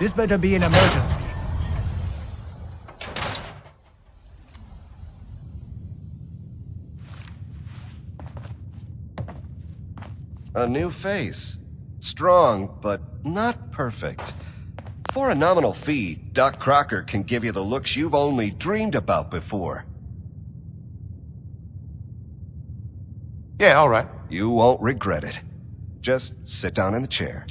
This better be an emergency. A new face. Strong, but not perfect. For a nominal fee, Doc Crocker can give you the looks you've only dreamed about before. Yeah, all right. You won't regret it. Just sit down in the chair.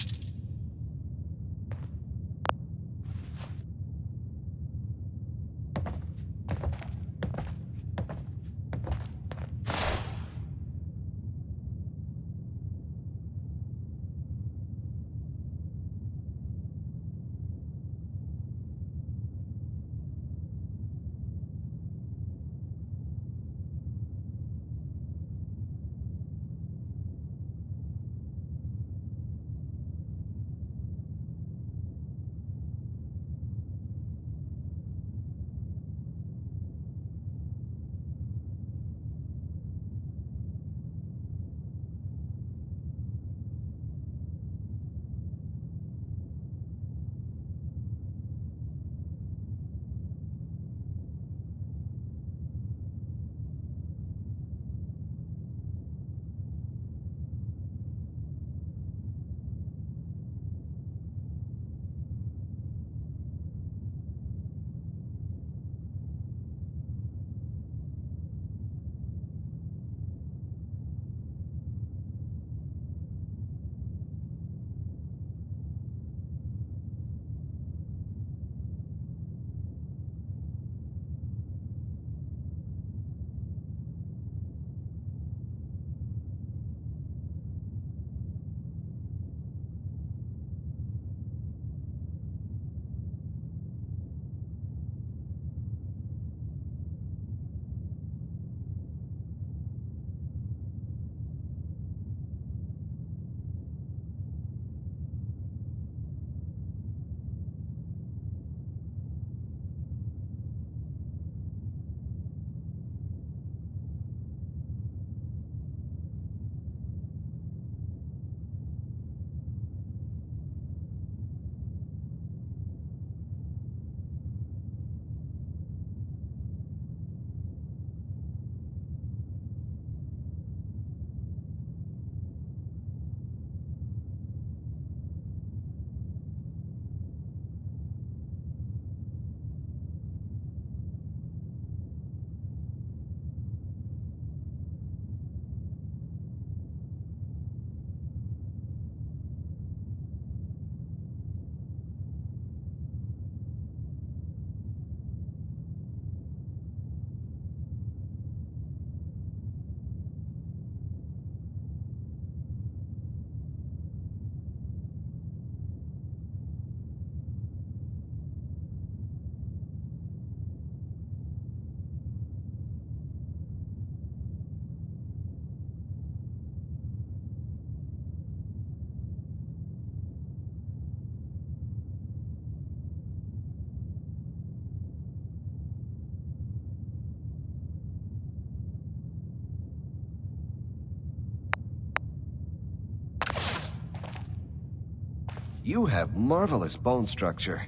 You have marvelous bone structure.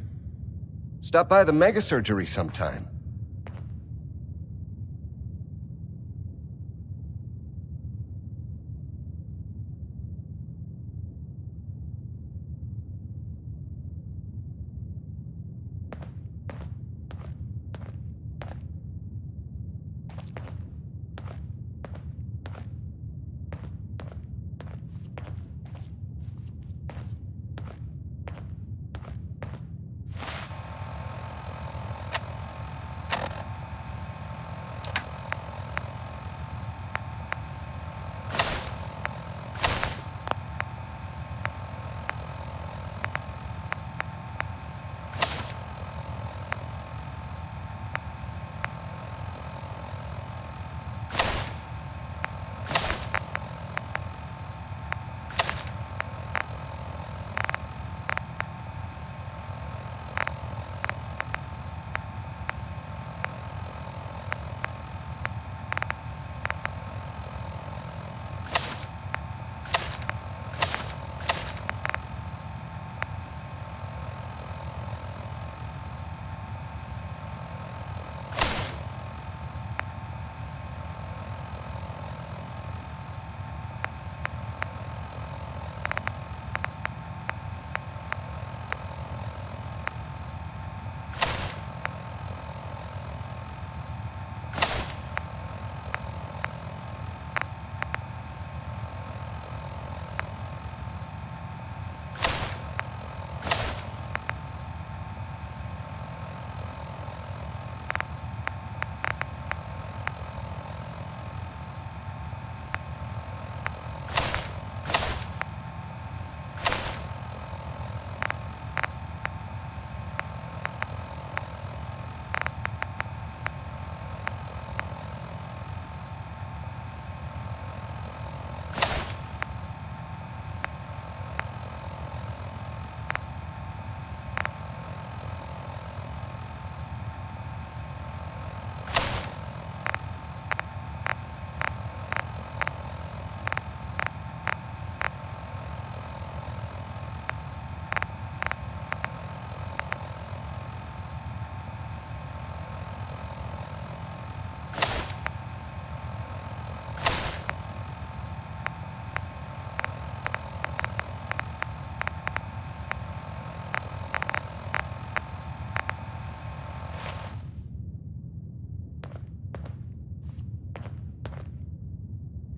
Stop by the mega surgery sometime.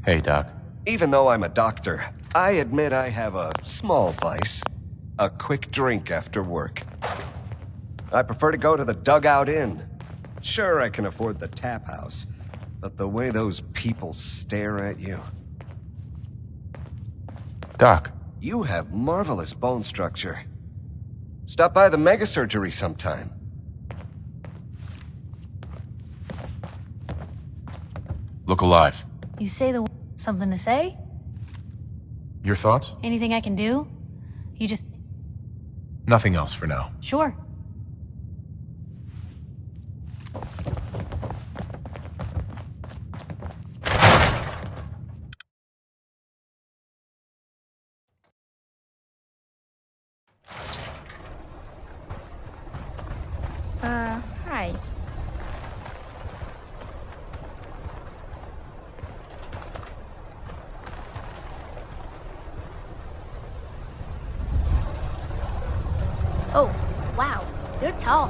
Hey, Doc. Even though I'm a doctor, I admit I have a small vice. A quick drink after work. I prefer to go to the Dugout Inn. Sure, I can afford the tap house, but the way those people stare at you... Doc. You have marvelous bone structure. Stop by the mega surgery sometime. Look alive. You say the something to say? Your thoughts? Anything I can do? You just... Nothing else for now. Sure. Hi. Oh, wow. You're tall.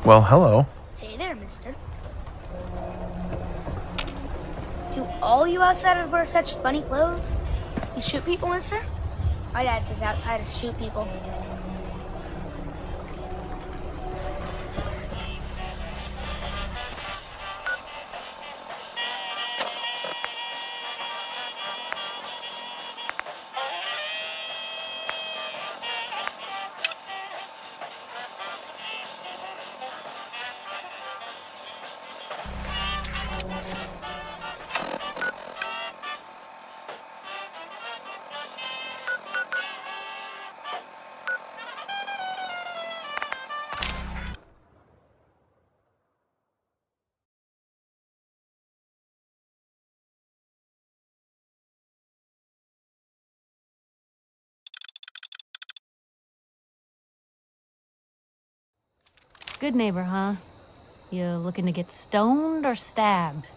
Well, hello. Hey there, mister. Do all you outsiders wear such funny clothes? You shoot people, mister? My dad says outsiders shoot people. Good neighbor, huh? You looking to get stoned or stabbed?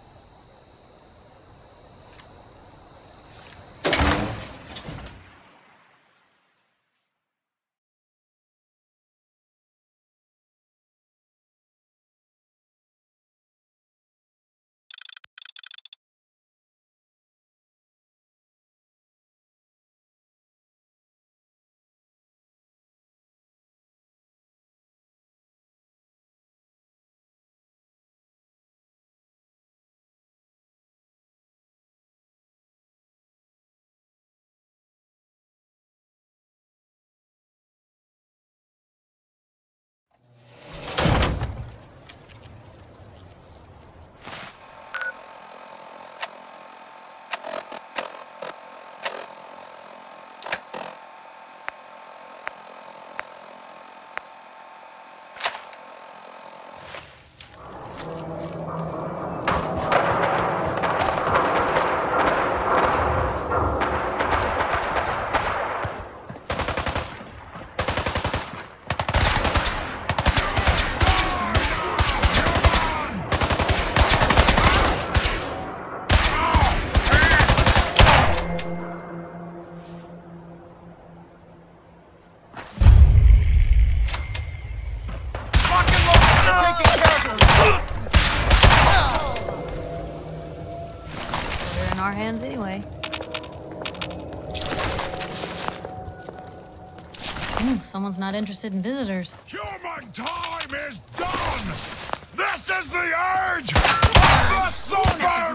They're in our hands anyway. Someone's not interested in visitors. Human time is done! This is the age of the super!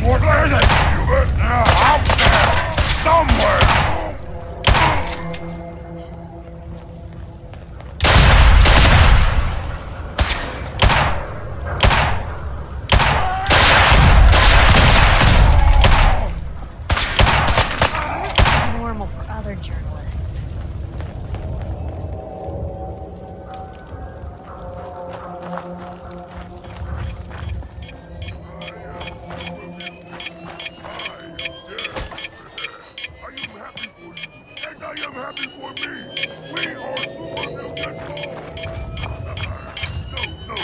What is it? Out there! Somewhere! Normal for other journalists. I am happy for me. We are super mutants. No,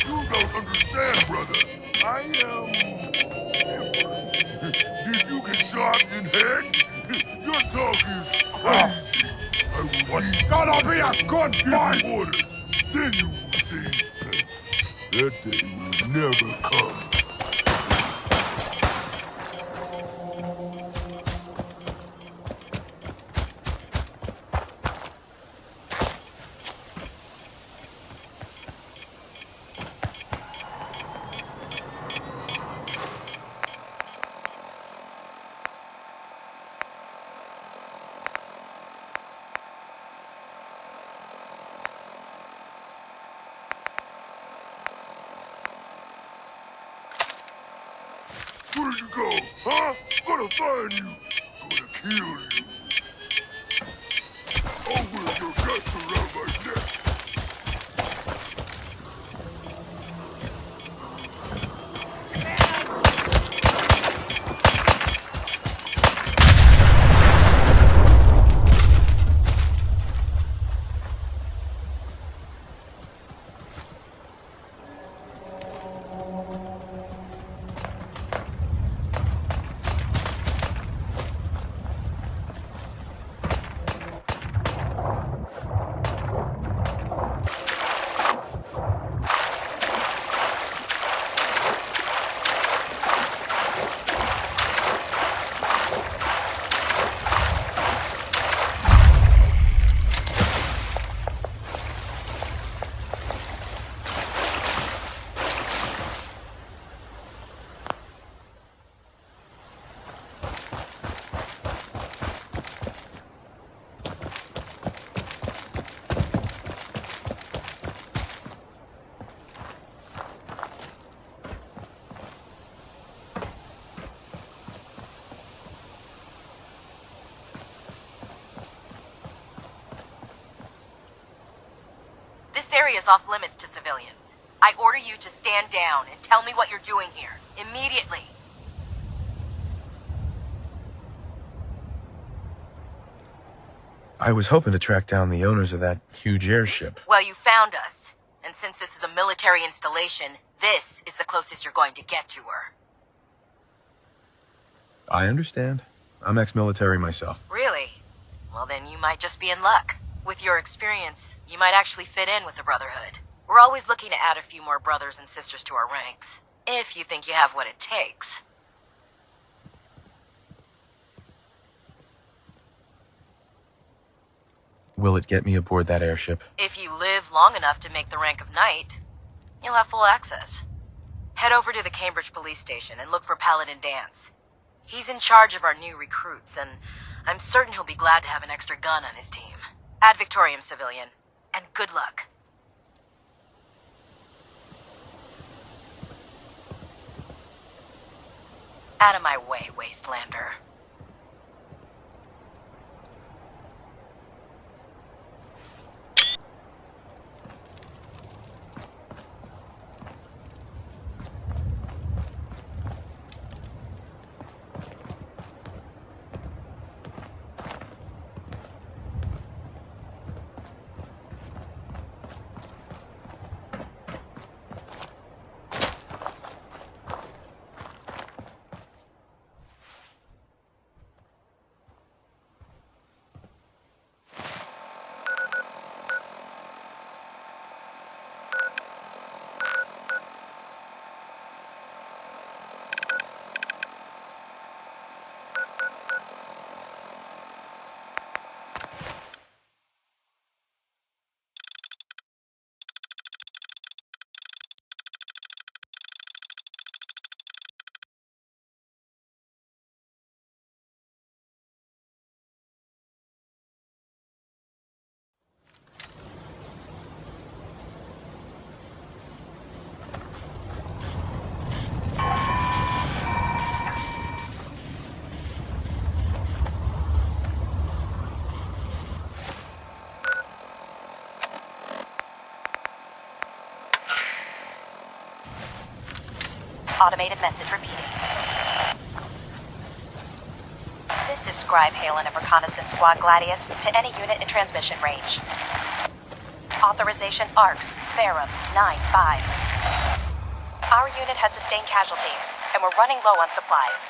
you don't understand, brother. I am different. Did you get shot in head? Your talk is crazy. What's gonna be a good fight? Orders. Then you will see. That day will never come. Where'd you go, huh? Gonna find you. Gonna kill you. Oh, with your guts around my neck. area is off limits to civilians. I order you to stand down and tell me what you're doing here. Immediately. I was hoping to track down the owners of that huge airship. Well, you found us. And since this is a military installation, this is the closest you're going to get to her. I understand. I'm ex-military myself. Really? Well, then you might just be in luck. With your experience, you might actually fit in with the Brotherhood. We're always looking to add a few more brothers and sisters to our ranks, if you think you have what it takes. Will it get me aboard that airship? If you live long enough to make the rank of knight, you'll have full access. Head over to the Cambridge police station and look for Paladin Dance. He's in charge of our new recruits, and I'm certain he'll be glad to have an extra gun on his team. Ad Victoriam, civilian, and good luck. Out of my way, Wastelander. Automated message repeating. This is Scribe Halen of Reconnaissance Squad Gladius to any unit in transmission range. Authorization ARCS, Ferrum 9-5. Our unit has sustained casualties, and we're running low on supplies.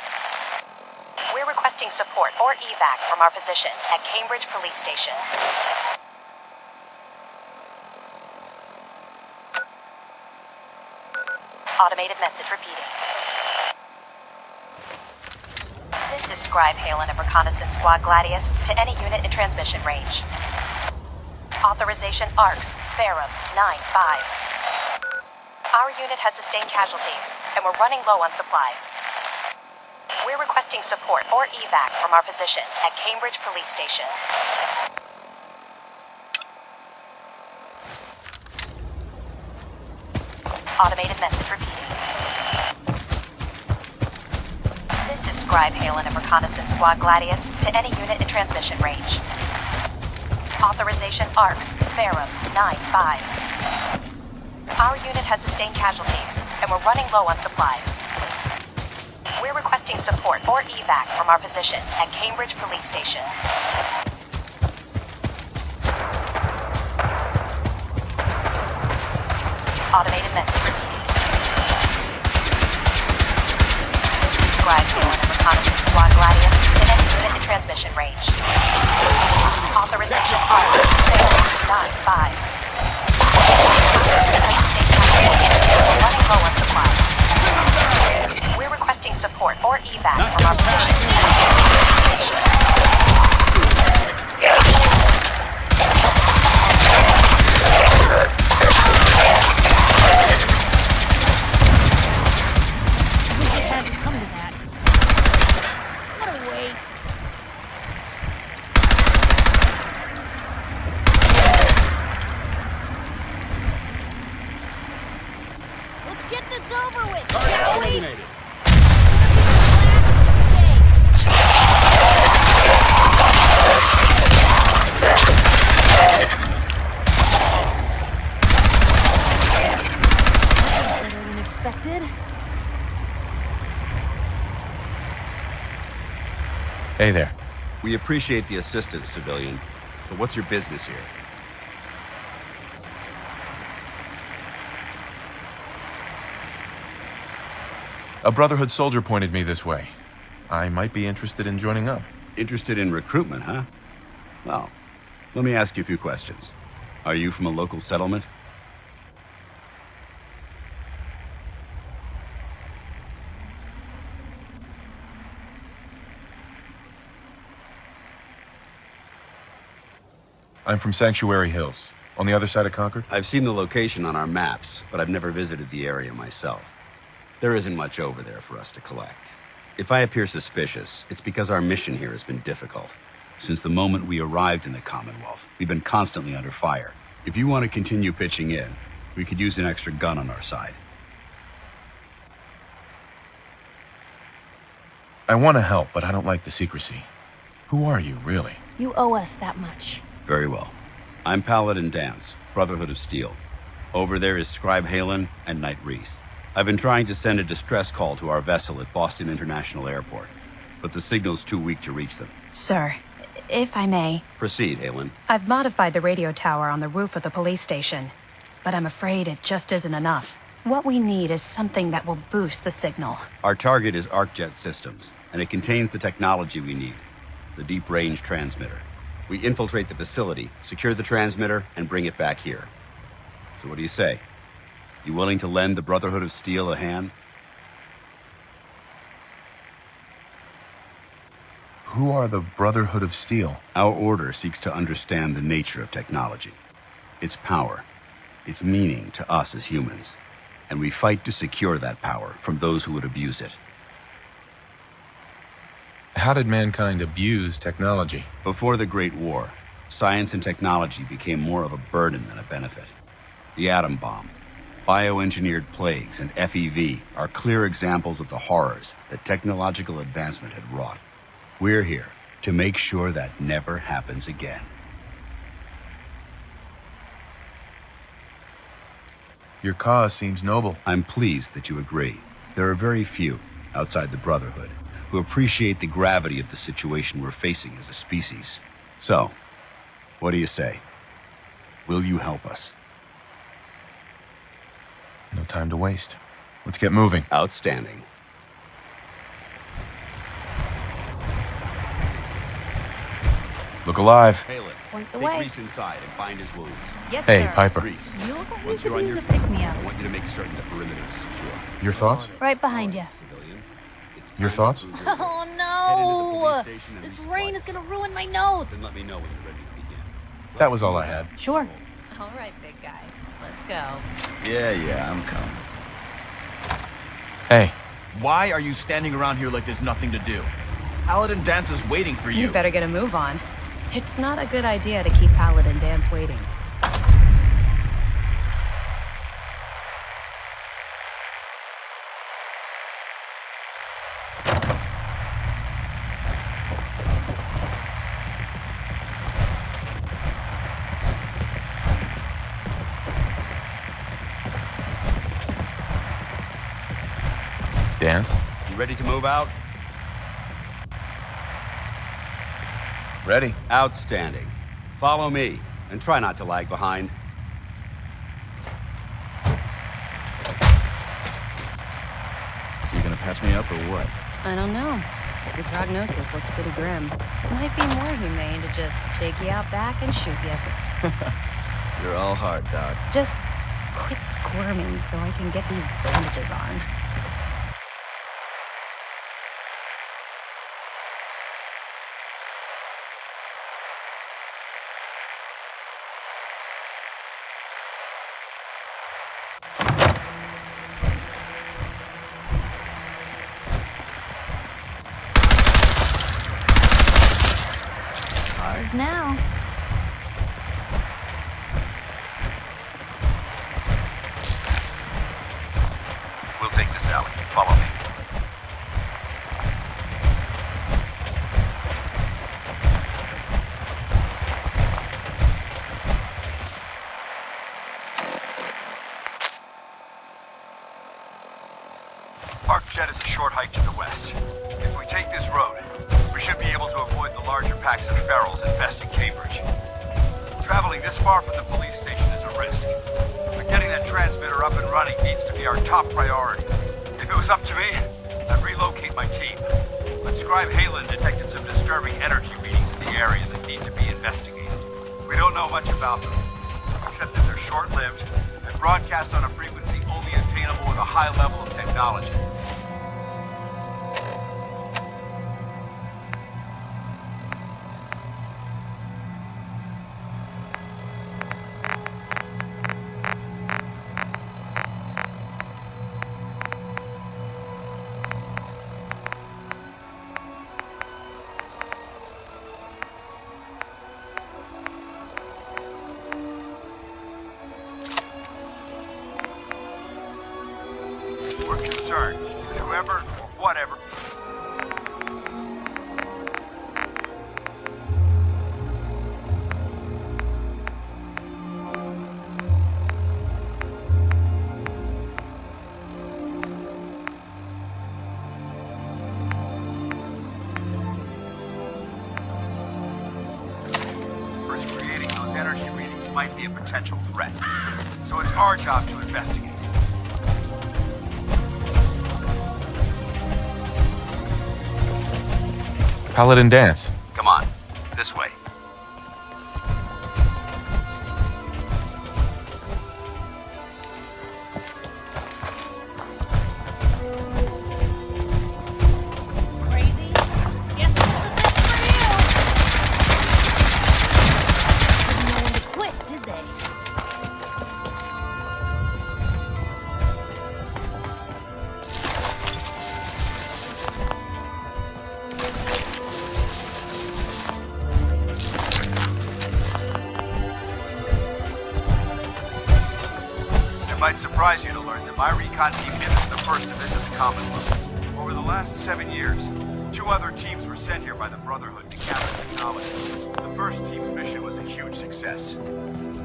We're requesting support or evac from our position at Cambridge Police Station. Automated message repeating. This is Scribe Halen of Reconnaissance Squad Gladius to any unit in transmission range. Authorization ARCS, Ferrum 9-5. Our unit has sustained casualties, and we're running low on supplies. We're requesting support or evac from our position at Cambridge Police Station. Automated message repeating. This is Scribe Halen of Reconnaissance Squad Gladius to any unit in transmission range. Authorization ARCS, Ferrum 9-5. Our unit has sustained casualties, and we're running low on supplies. We're requesting support or evac from our position at Cambridge Police Station. Automated message repeating. This is Scribe Halen of Reconnaissance Squad Gladius to any unit in transmission range. Authorization ARCS, Ferrum 9-5. Running low on supplies. We're requesting support or evac from our position at Cambridge Police Station. Hey there. We appreciate the assistance, civilian, but what's your business here? A Brotherhood soldier pointed me this way. I might be interested in joining up. Interested in recruitment, huh? Well, let me ask you a few questions. Are you from a local settlement? I'm from Sanctuary Hills, on the other side of Concord. I've seen the location on our maps, but I've never visited the area myself. There isn't much over there for us to collect. If I appear suspicious, it's because our mission here has been difficult. Since the moment we arrived in the Commonwealth, we've been constantly under fire. If you want to continue pitching in, we could use an extra gun on our side. I want to help, but I don't like the secrecy. Who are you, really? You owe us that much. Very well. I'm Paladin Danse, Brotherhood of Steel. Over there is Scribe Halen and Knight Reese. I've been trying to send a distress call to our vessel at Boston International Airport, but the signal's too weak to reach them. Sir, if I may, Proceed, Halen. I've modified the radio tower on the roof of the police station, but I'm afraid it just isn't enough. What we need is something that will boost the signal. Our target is ArcJet Systems, and it contains the technology we need, the deep-range transmitter. We infiltrate the facility, secure the transmitter, and bring it back here. So what do you say? You willing to lend the Brotherhood of Steel a hand? Who are the Brotherhood of Steel? Our order seeks to understand the nature of technology, its power, its meaning to us as humans, and we fight to secure that power from those who would abuse it. How did mankind abuse technology? Before the Great War, science and technology became more of a burden than a benefit. The atom bomb, bioengineered plagues, and FEV are clear examples of the horrors that technological advancement had wrought. We're here to make sure that never happens again. Your cause seems noble. I'm pleased that you agree. There are very few, outside the Brotherhood, who appreciate the gravity of the situation we're facing as a species. So, what do you say? Will you help us? No time to waste. Let's get moving. Outstanding. Look alive. Halen, Point the take way. Reese inside and bind his wounds. Yes, Hey, sir. Piper. Reese, You look like once you you're could on use your a feet, pick-me-up. I want you to make certain the perimeter is secure. Your thoughts? Right behind you. Civilian, it's time Your to thoughts? prove yourself. Oh Head into the no! police station and This resupply rain is yourself. gonna ruin my notes. Then let me know when you're ready to begin. That was all I had. Sure. All right, big guy. Let's go. Yeah, I'm coming. Hey, Why are you standing around here like there's nothing to do? Paladin Danse is waiting for you. You better get a move on. It's not a good idea to keep Paladin Danse waiting. Danse? You ready to move out? Ready. Outstanding. Follow me, and try not to lag behind. So you gonna patch me up or what? I don't know. Your prognosis looks pretty grim. Might be more humane to just take you out back and shoot you. You're all heart, Doc. Just quit squirming so I can get these bandages on. Ours now. We'll take this alley. Follow me. ArcJet is a short hike to the west. If we take this road, we should be able to avoid the larger packs of ferals infesting Cambridge. Traveling this far from the police station is a risk, but getting that transmitter up and running needs to be our top priority. If it was up to me, I'd relocate my team. But Scribe Halen detected some disturbing energy readings in the area that need to be investigated. We don't know much about them, except that they're short-lived and broadcast on a frequency only attainable with a high level of technology. We're concerned that whoever or whatever is creating those energy readings might be a potential threat. So it's our job to investigate. Paladin Dance. Come on, this way. Crazy? Guess this is it for you. Didn't know when to quit, did they? It might surprise you to learn that my recon team isn't the first to visit the Commonwealth. Over the last 7 years, 2 other teams were sent here by the Brotherhood to gather technology. The first team's mission was a huge success.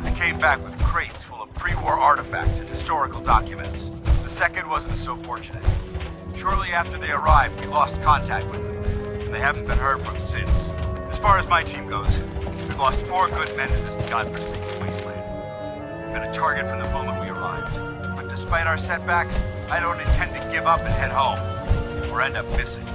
They came back with crates full of pre-war artifacts and historical documents. The second wasn't so fortunate. Shortly after they arrived, we lost contact with them, and they haven't been heard from since. As far as my team goes, we've lost 4 good men in this godforsaken wasteland. We've been a target from the moment we arrived. But despite our setbacks, I don't intend to give up and head home, or end up missing.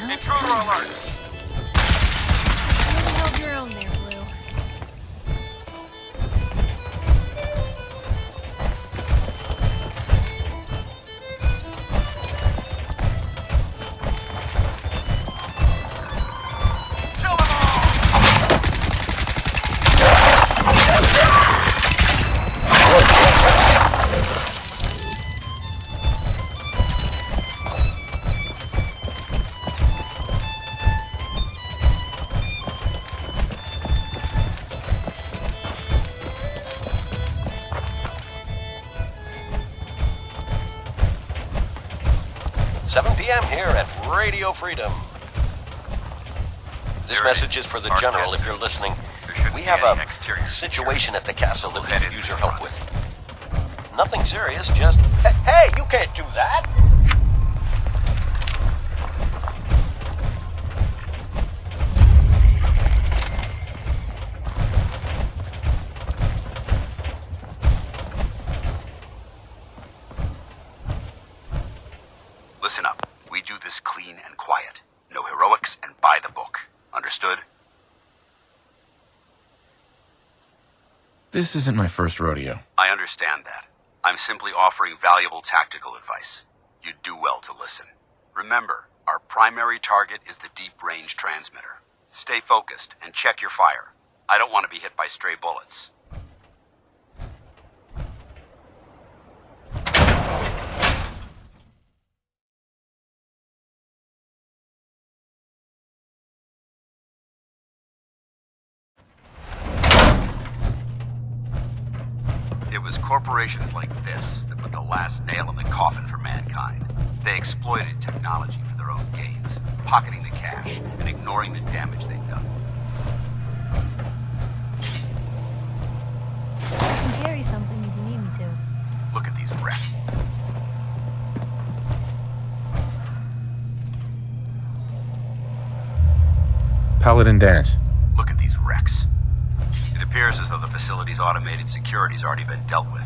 Intruder alert! You held your own there, Blue. Kill them all! 7 p.m. here at Radio Freedom. This message is for the General, if you're listening. We have a situation at the castle that we could use your help with. Nothing serious, just... Hey, you can't do that! Listen up. We do this clean and quiet. No heroics and by the book. Understood? This isn't my first rodeo. I understand that. I'm simply offering valuable tactical advice. You'd do well to listen. Remember, our primary target is the deep-range transmitter. Stay focused and check your fire. I don't want to be hit by stray bullets. It was corporations like this that put the last nail in the coffin for mankind. They exploited technology for their own gains, pocketing the cash and ignoring the damage they'd done. I can carry something if you need me to. Look at these wrecks. Paladin Dance. Look at these wrecks. It appears as though the facility's automated security's already been dealt with.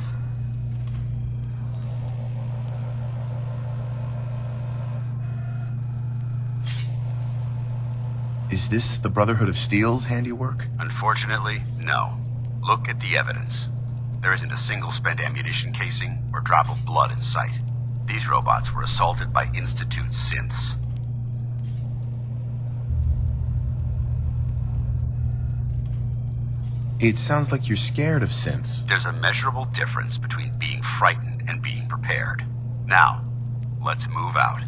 Is this the Brotherhood of Steel's handiwork? Unfortunately, no. Look at the evidence. There isn't a single spent ammunition casing or drop of blood in sight. These robots were assaulted by Institute synths. It sounds like you're scared of synths. There's a measurable difference between being frightened and being prepared. Now, let's move out.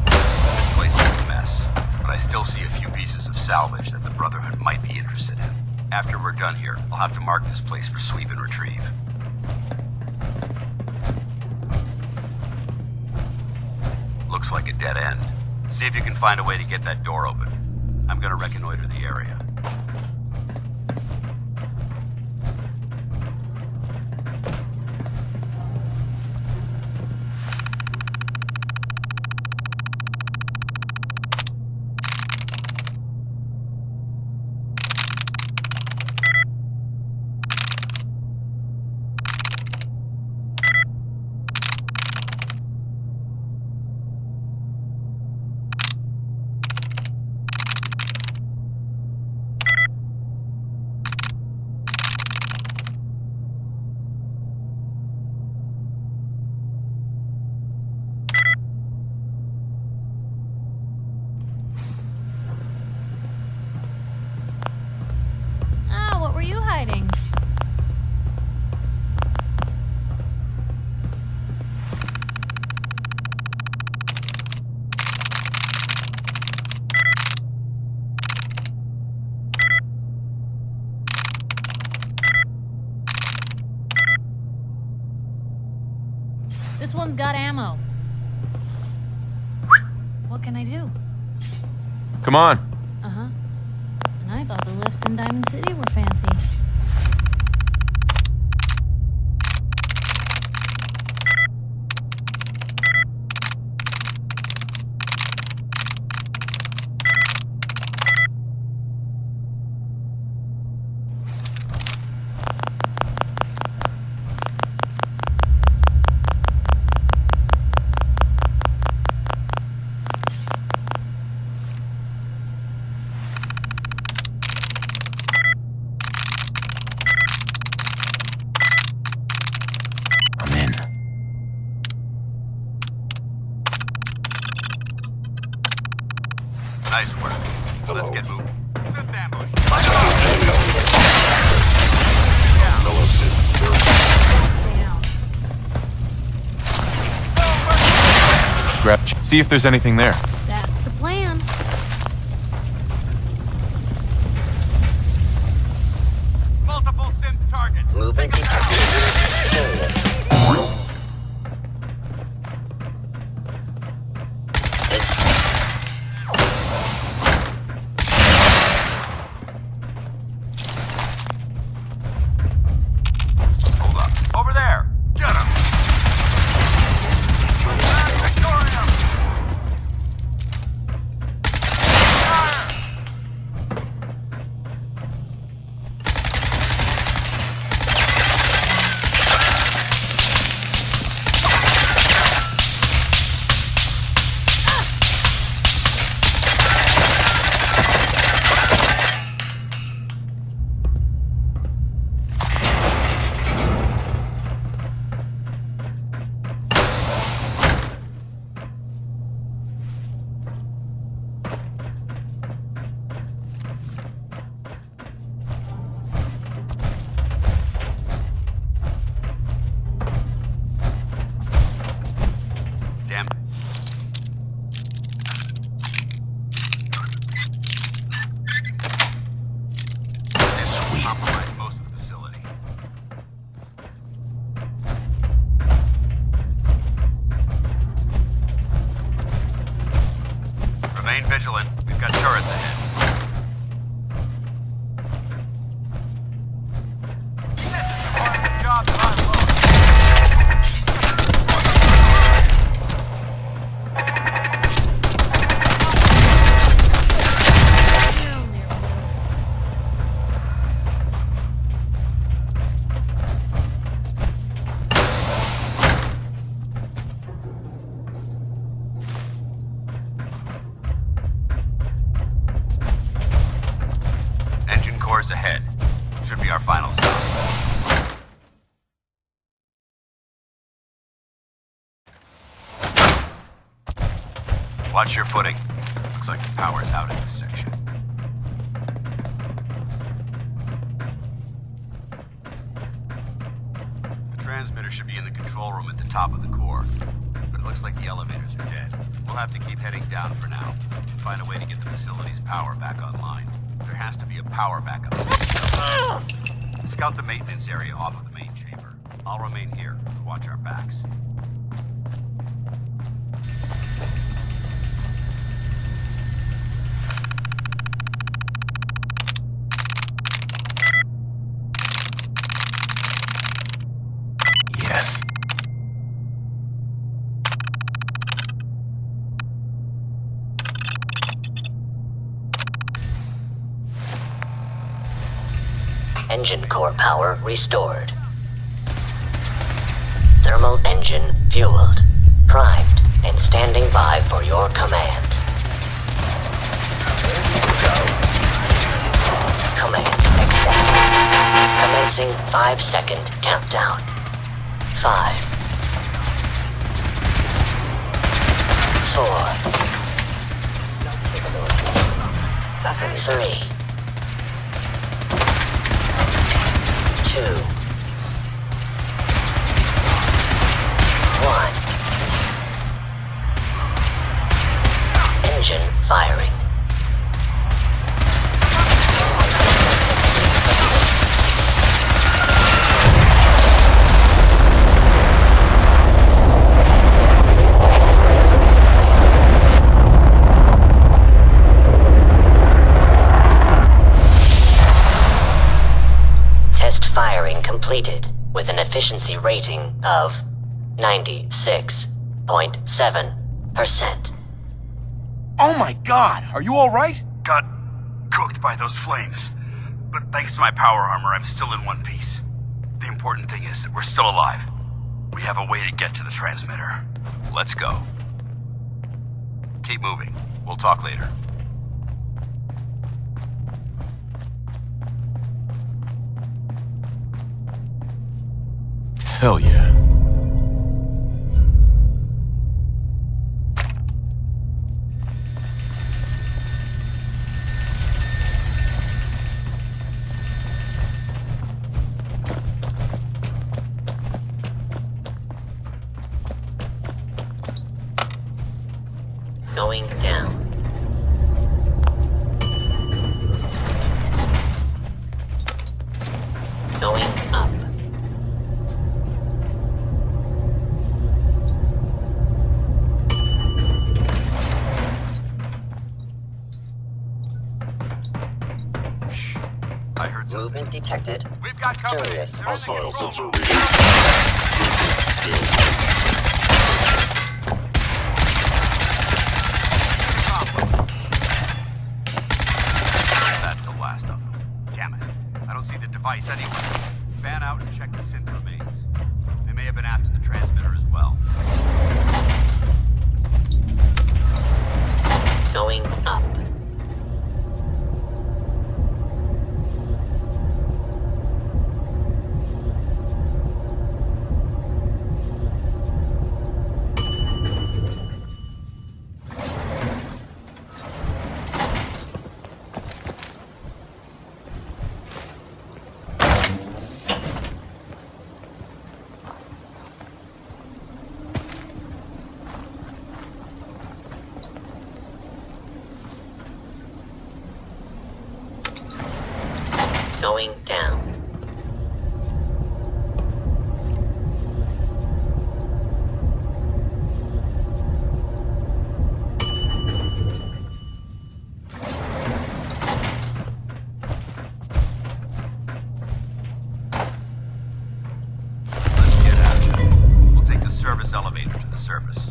This place is a mess, but I still see a few pieces of salvage that the Brotherhood might be interested in. After we're done here, I'll have to mark this place for sweep and retrieve. Looks like a dead end. See if you can find a way to get that door open. I'm gonna reconnoiter the area. What were you hiding? This one's got ammo. What can I do? Come on. Uh-huh. And I thought the lifts in Diamond City were fancy. Nice work. Let's get moving. Set the ambush. See if there's anything there. That's a plan. Munitions targets. Movement detected. Hold up. Over there. Get him. Victorium. Damn. Sweet. Compromise most of the facility. Remain vigilant. We've got turrets ahead. This is part of the job that I love. Engine course ahead. Should be our final stop. Watch your footing. Looks like the power's out in this section. The transmitter should be in the control room at the top of the core, but it looks like the elevators are dead. We'll have to keep heading down for now and find a way to get the facility's power back online. There has to be a power backup system. Scout the maintenance area off of the main chamber. I'll remain here to watch our backs. Yes. Engine core power restored. Thermal engine fueled, primed, and standing by for your command. Command accepted. Commencing 5-second countdown. 5, 4, 3, 2, 1. Engine firing. Firing completed with an efficiency rating of 96.7%. Oh my god, are you alright? Got cooked by those flames. But thanks to my power armor, I'm still in one piece. The important thing is that we're still alive. We have a way to get to the transmitter. Let's go. Keep moving. We'll talk later. Hell yeah. Going down. Going up. Shh. I heard something. Movement detected. We've got company. Curious. There is a Hostile control sensor room. That's the last of them. Damn it. I don't see the device anywhere. Fan out and check the synth remains. They may have been after the transmitter as well. Going up. Going down. Let's get out. We'll take the service elevator to the surface.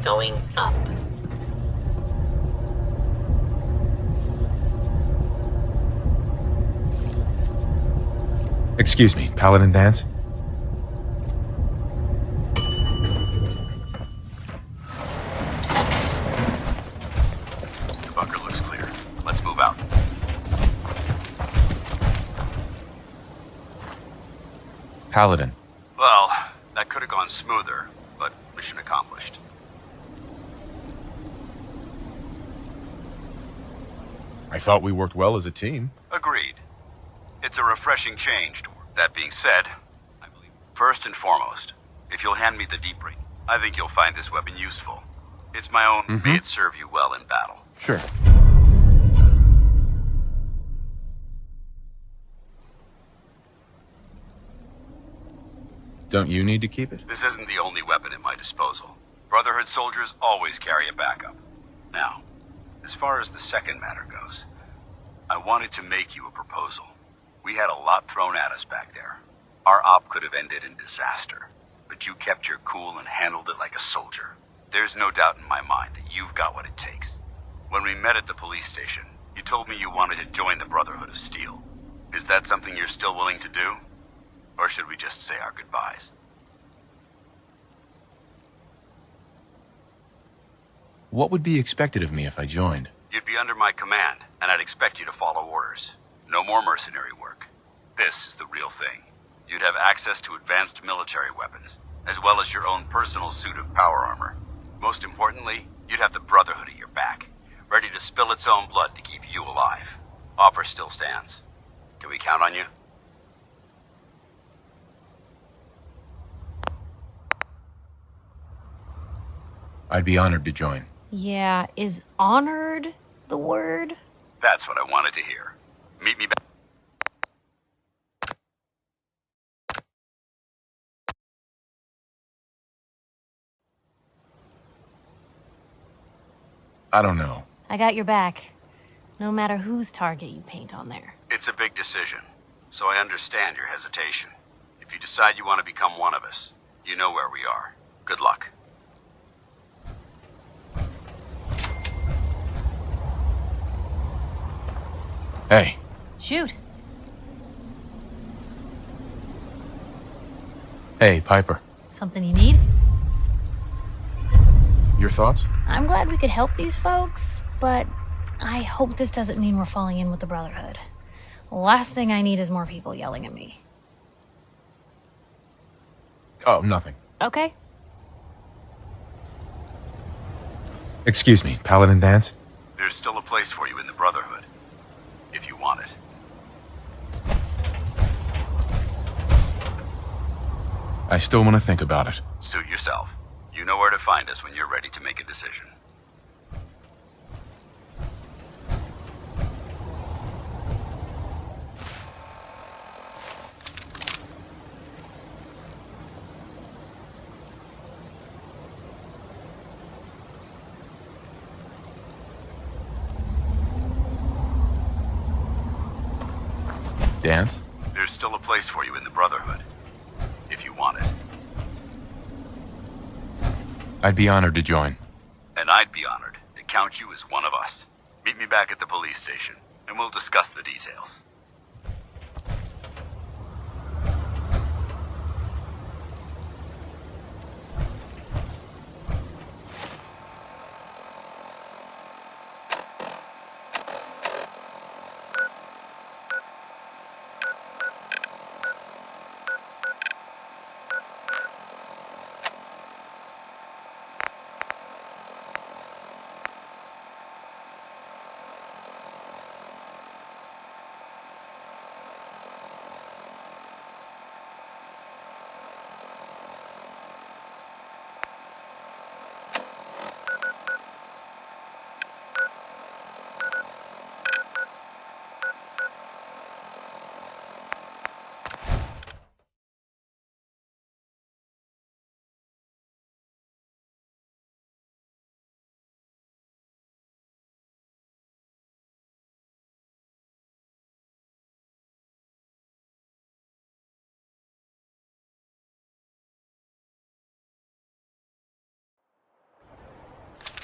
Going up. Excuse me, Paladin Dance? The bunker looks clear. Let's move out. Paladin. Well, that could have gone smoother, but mission accomplished. I thought we worked well as a team. Agreed. It's a refreshing change. That being said, I believe first and foremost, if you'll hand me the deep ring, I think you'll find this weapon useful. It's my own. May it serve you well in battle. Sure. Don't you need to keep it? This isn't the only weapon at my disposal. Brotherhood soldiers always carry a backup. Now, as far as the second matter goes, I wanted to make you a proposal. We had a lot thrown at us back there. Our op could have ended in disaster, but you kept your cool and handled it like a soldier. There's no doubt in my mind that you've got what it takes. When we met at the police station, you told me you wanted to join the Brotherhood of Steel. Is that something you're still willing to do? Or should we just say our goodbyes? What would be expected of me if I joined? You'd be under my command, and I'd expect you to follow orders. No more mercenary work. This is the real thing. You'd have access to advanced military weapons, as well as your own personal suit of power armor. Most importantly, you'd have the Brotherhood at your back, ready to spill its own blood to keep you alive. Offer still stands. Can we count on you? I'd be honored to join. Yeah, is honored the word? That's what I wanted to hear. Meet me back. I don't know. I got your back. No matter whose target you paint on there. It's a big decision, so I understand your hesitation. If you decide you want to become one of us, you know where we are. Good luck. Hey. Shoot. Hey, Piper. Something you need? Your thoughts? I'm glad we could help these folks, but I hope this doesn't mean we're falling in with the Brotherhood. Last thing I need is more people yelling at me. Oh, nothing. Okay. Excuse me, Paladin Dance? There's still a place for you in the Brotherhood, if you want it. I still want to think about it. Suit yourself. You You know where to find us when you're ready to make a decision. Dance? There's still a place for you in the Brotherhood, if you want it. I'd be honored to join. And I'd be honored to count you as one of us. Meet me back at the police station, and we'll discuss the details.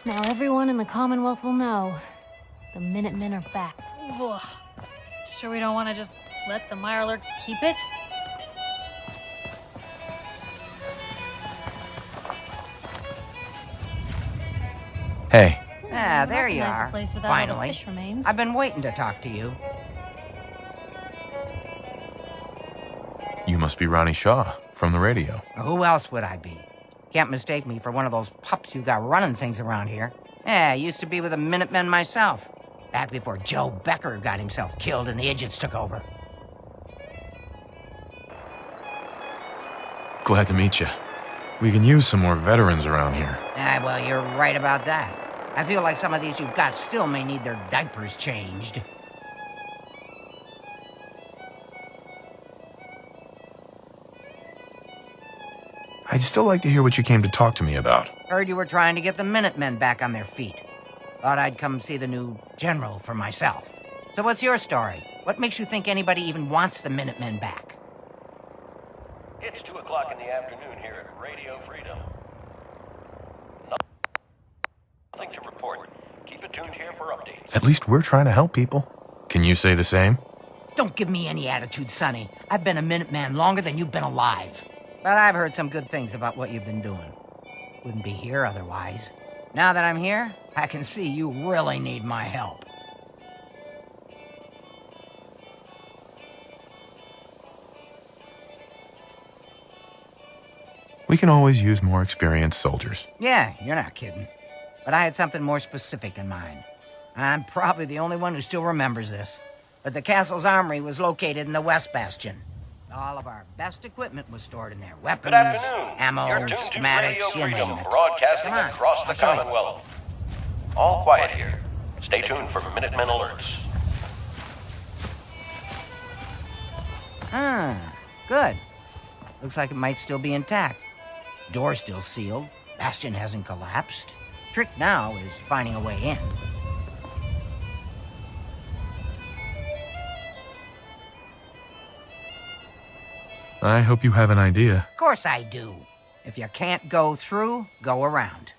Now everyone in the Commonwealth will know. The Minutemen are back. Ugh. Sure we don't want to just let the Mirelurks keep it? Hey. Ah, there you Recognize a are. place without all the Finally. fish remains. I've been waiting to talk to you. You must be Ronnie Shaw from the radio. Who else would I be? Can't mistake me for one of those pups you got running things around here. Yeah, I used to be with the Minutemen myself. Back before Joe Becker got himself killed and the Idiots took over. Glad to meet you. We can use some more veterans around here. Ah, well, you're right about that. I feel like some of these you've got still may need their diapers changed. I'd still like to hear what you came to talk to me about. Heard you were trying to get the Minutemen back on their feet. Thought I'd come see the new general for myself. So what's your story? What makes you think anybody even wants the Minutemen back? It's 2 o'clock in the afternoon here at Radio Freedom. Nothing to report. Keep it tuned here for updates. At least we're trying to help people. Can you say the same? Don't give me any attitude, Sonny. I've been a Minuteman longer than you've been alive. But I've heard some good things about what you've been doing. Wouldn't be here otherwise. Now that I'm here, I can see you really need my help. We can always use more experienced soldiers. Yeah, you're not kidding. But I had something more specific in mind. I'm probably the only one who still remembers this. But the castle's armory was located in the West Bastion. All of our best equipment was stored in there. Weapons, Good afternoon. ammo, You're tuned to schematics, Radio you name Freedom, it. broadcasting Come on, across the I'll show you. Commonwealth. All quiet here. Stay tuned for Minutemen alerts. Good. Looks like it might still be intact. Door's still sealed. Bastion hasn't collapsed. Trick now is finding a way in. I hope you have an idea. Of course I do. If you can't go through, go around.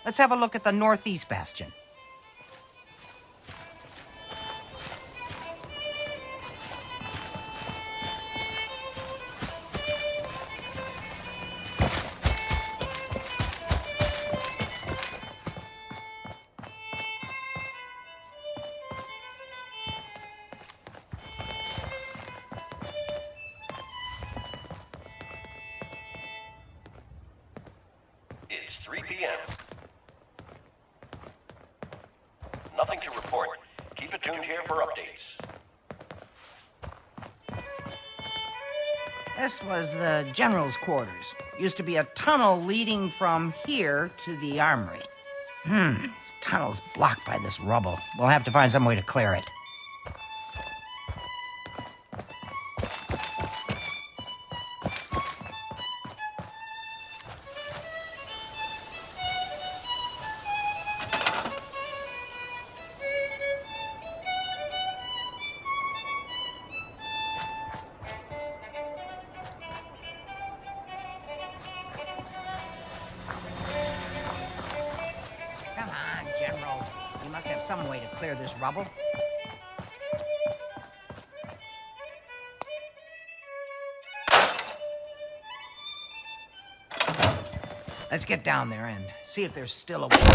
Let's have a look at the Northeast Bastion. It's 3 p.m. Nothing to report. Keep it tuned here for updates. This was the general's quarters. Used to be a tunnel leading from here to the armory. This tunnel's blocked by this rubble. We'll have to find some way to clear it. Come on, General. You must have some way to clear this rubble. Let's get down there and see if there's still a way through.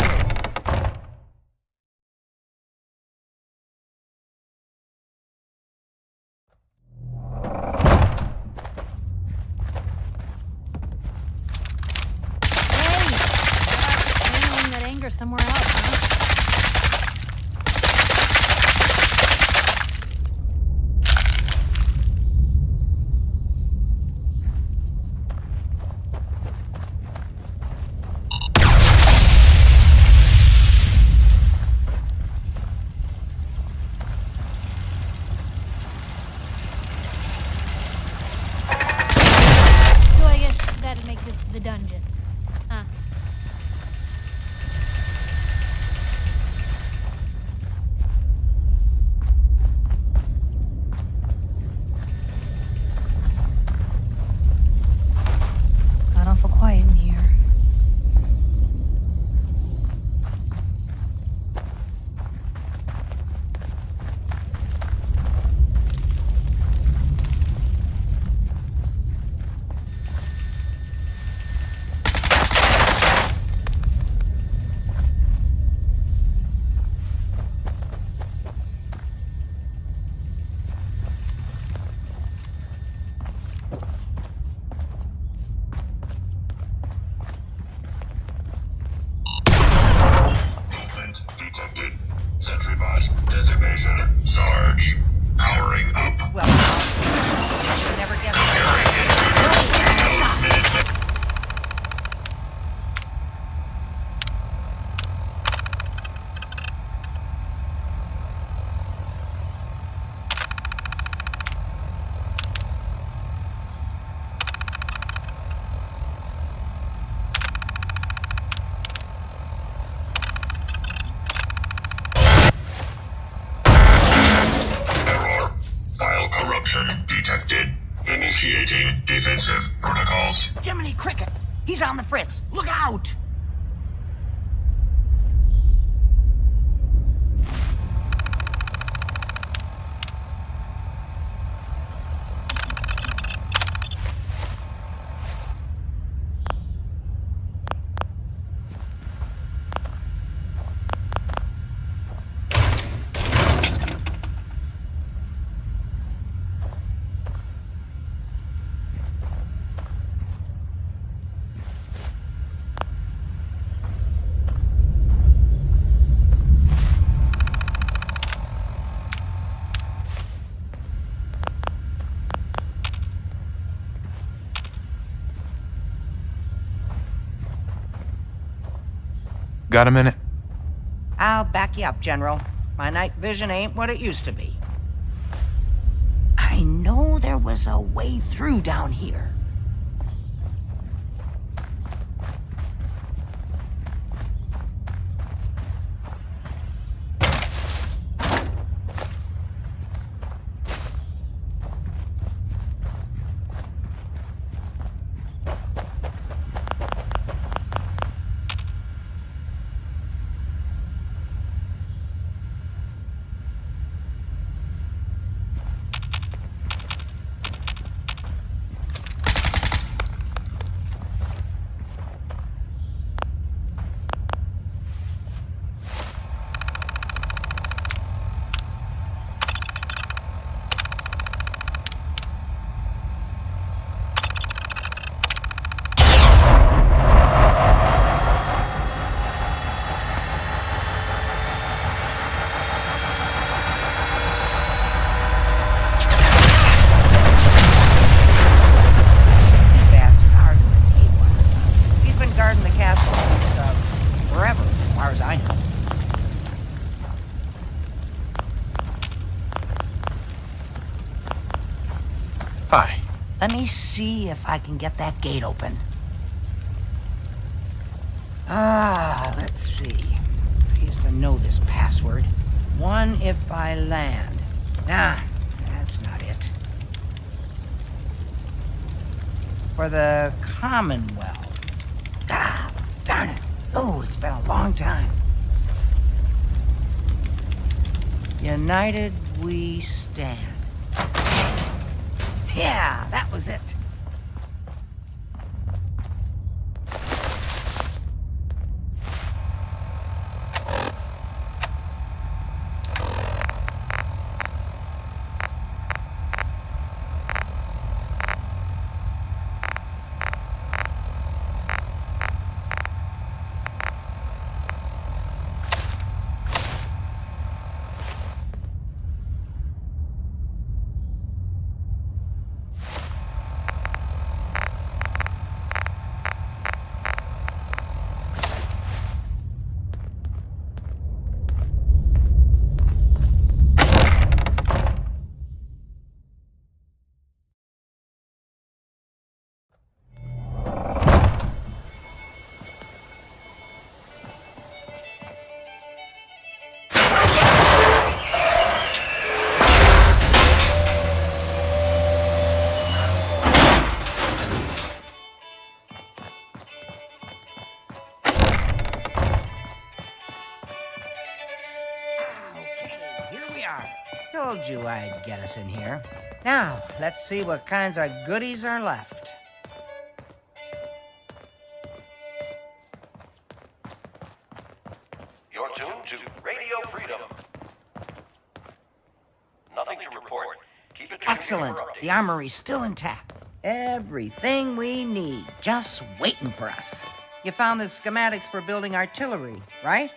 Channeling that anger somewhere else, huh? So I guess that'd make this the dungeon. Huh. Got awful quiet in here. Movement detected. Sentry bot designation Sarge. Powering up. Well, I should never get Error. File corruption detected. Initiating defensive protocols. Jiminy Cricket! He's on the fritz! Look out! Got a minute? I'll back you up, General. My night vision ain't what it used to be. I know there was a way through down here. Hi. Let me see if I can get that gate open. Let's see. I used to know this password. One if I land. Nah, that's not it. For the Commonwealth. Ah, darn it. Oh, it's been a long time. United we stand. Yeah, that was it. Told you I'd get us in here. Now, let's see what kinds of goodies are left. You're tuned to Radio Freedom. Nothing to report. Keep it tuned. Excellent. The armory's still intact. Everything we need, just waiting for us. You found the schematics for building artillery, right?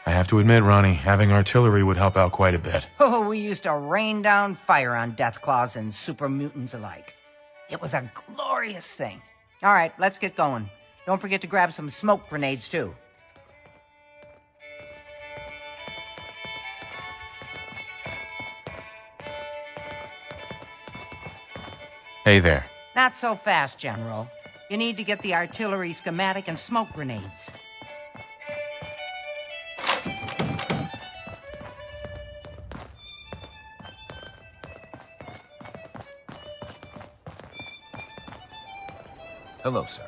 I have to admit, Ronnie, having artillery would help out quite a bit. Oh, we used to rain down fire on Deathclaws and super mutants alike. It was a glorious thing. All right, let's get going. Don't forget to grab some smoke grenades, too. Hey there. Not so fast, General. You need to get the artillery schematic and smoke grenades. Hello, sir.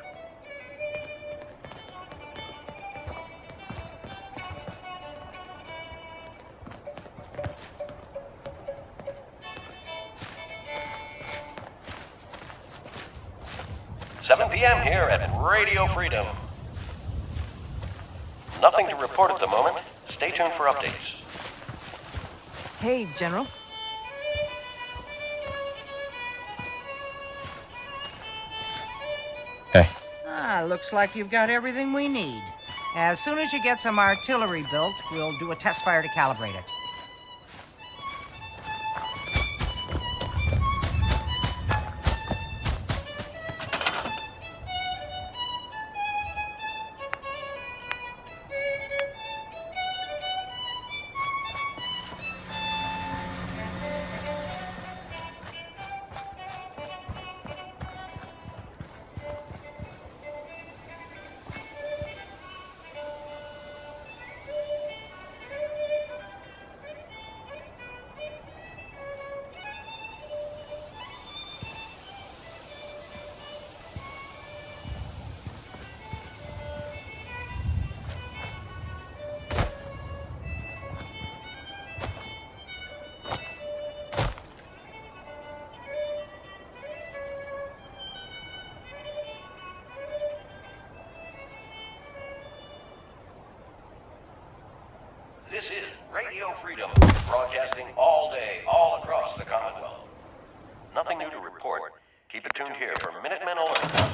$7 p.m. here at Radio Freedom. Nothing to report at the moment. Stay tuned for updates. Hey, General. Hey. Looks like you've got everything we need. As soon as you get some artillery built, we'll do a test fire to calibrate it. This is Radio Freedom, broadcasting all day, all across the Commonwealth. Nothing new to report. Keep it tuned here for Minutemen Alert.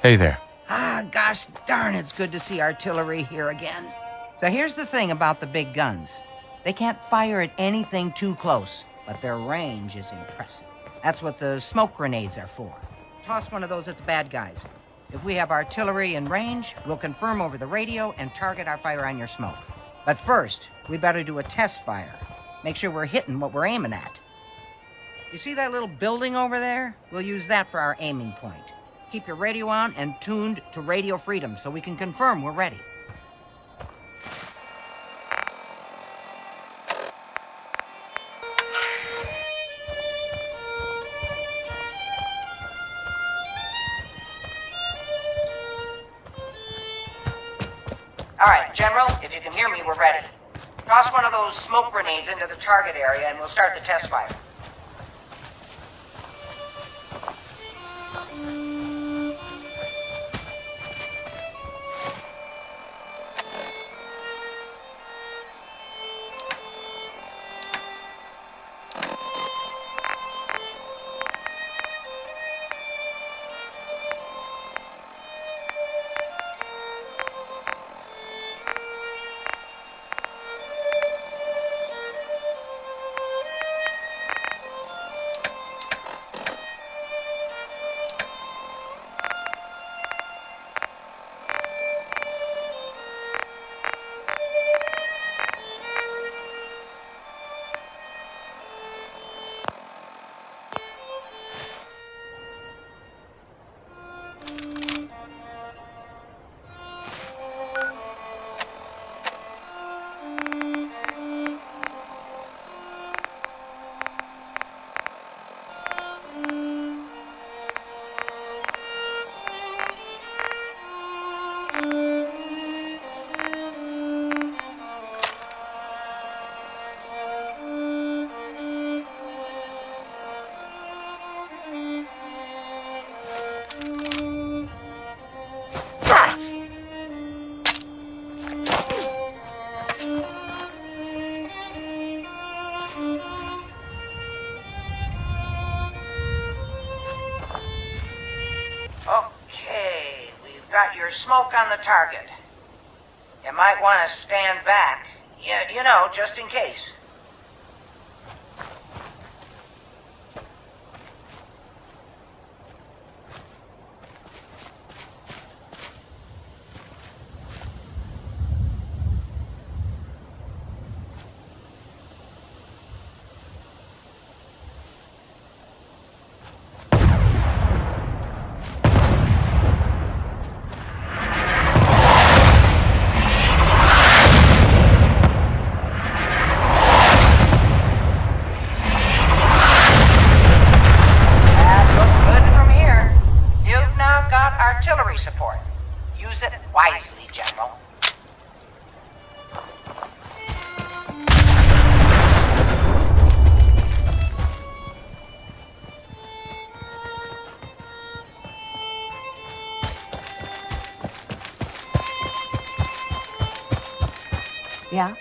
Hey there. Ah, gosh darn, it's good to see artillery here again. So here's the thing about the big guns. They can't fire at anything too close, but their range is impressive. That's what the smoke grenades are for. Toss one of those at the bad guys. If we have artillery in range, we'll confirm over the radio and target our fire on your smoke. But first, we better do a test fire. Make sure we're hitting what we're aiming at. You see that little building over there? We'll use that for our aiming point. Keep your radio on and tuned to Radio Freedom so we can confirm we're ready. All right, General, if you can hear me, we're ready. Toss one of those smoke grenades into the target area and we'll start the test fire. Okay, we've got your smoke on the target. You might want to stand back. Yeah, you know, just in case. Artillery support. Use it wisely, General. Yeah?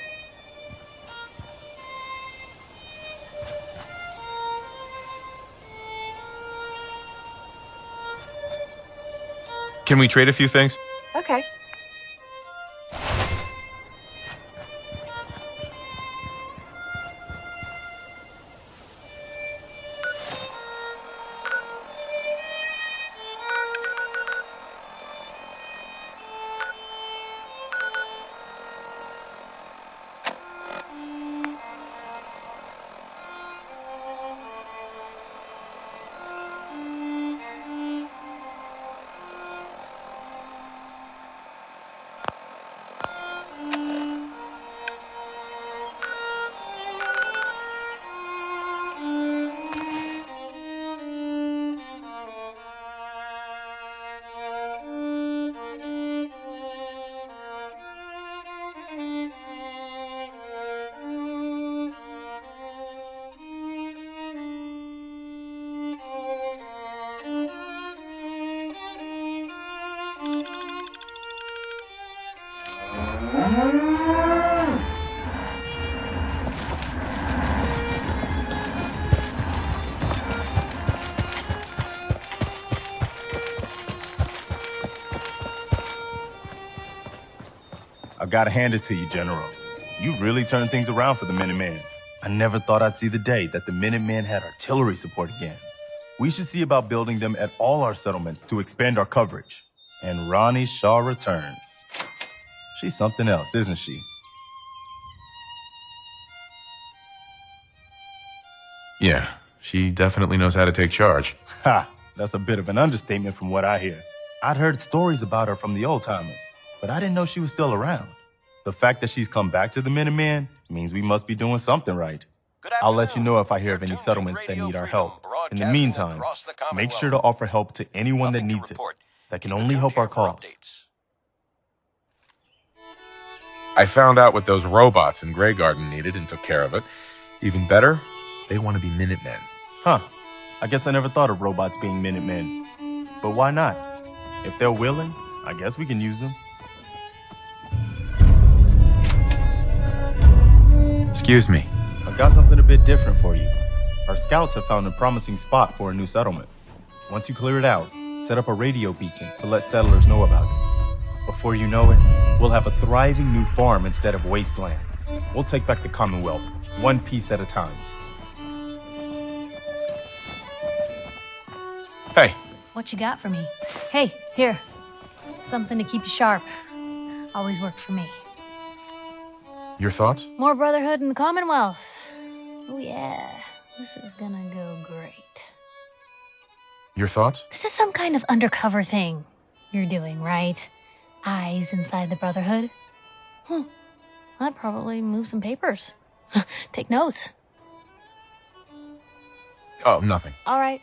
Can we trade a few things? Okay. gotta hand it to you, General. You really turned things around for the Minutemen. I never thought I'd see the day that the Minutemen had artillery support again. We should see about building them at all our settlements to expand our coverage. And Ronnie Shaw returns. She's something else, isn't she? Yeah, she definitely knows how to take charge. Ha! That's a bit of an understatement from what I hear. I'd heard stories about her from the old-timers, but I didn't know she was still around. The fact that she's come back to the Minutemen means we must be doing something right. I'll let you know if I hear of any settlements that need our help. In the meantime, make sure to offer help to anyone that needs it. That can only help our cause. I found out what those robots in Grey Garden needed and took care of it. Even better, they want to be Minutemen. Huh. I guess I never thought of robots being Minutemen. But why not? If they're willing, I guess we can use them. Excuse me. I've got something a bit different for you. Our scouts have found a promising spot for a new settlement. Once you clear it out, set up a radio beacon to let settlers know about it. Before you know it, we'll have a thriving new farm instead of wasteland. We'll take back the Commonwealth, one piece at a time. Hey. What you got for me? Hey, here. Something to keep you sharp. Always worked for me. Your thoughts? More brotherhood in the Commonwealth. Oh yeah, this is gonna go great. Your thoughts? This is some kind of undercover thing you're doing, right? Eyes inside the Brotherhood? I'd probably move some papers. Take notes. Oh, nothing. All right.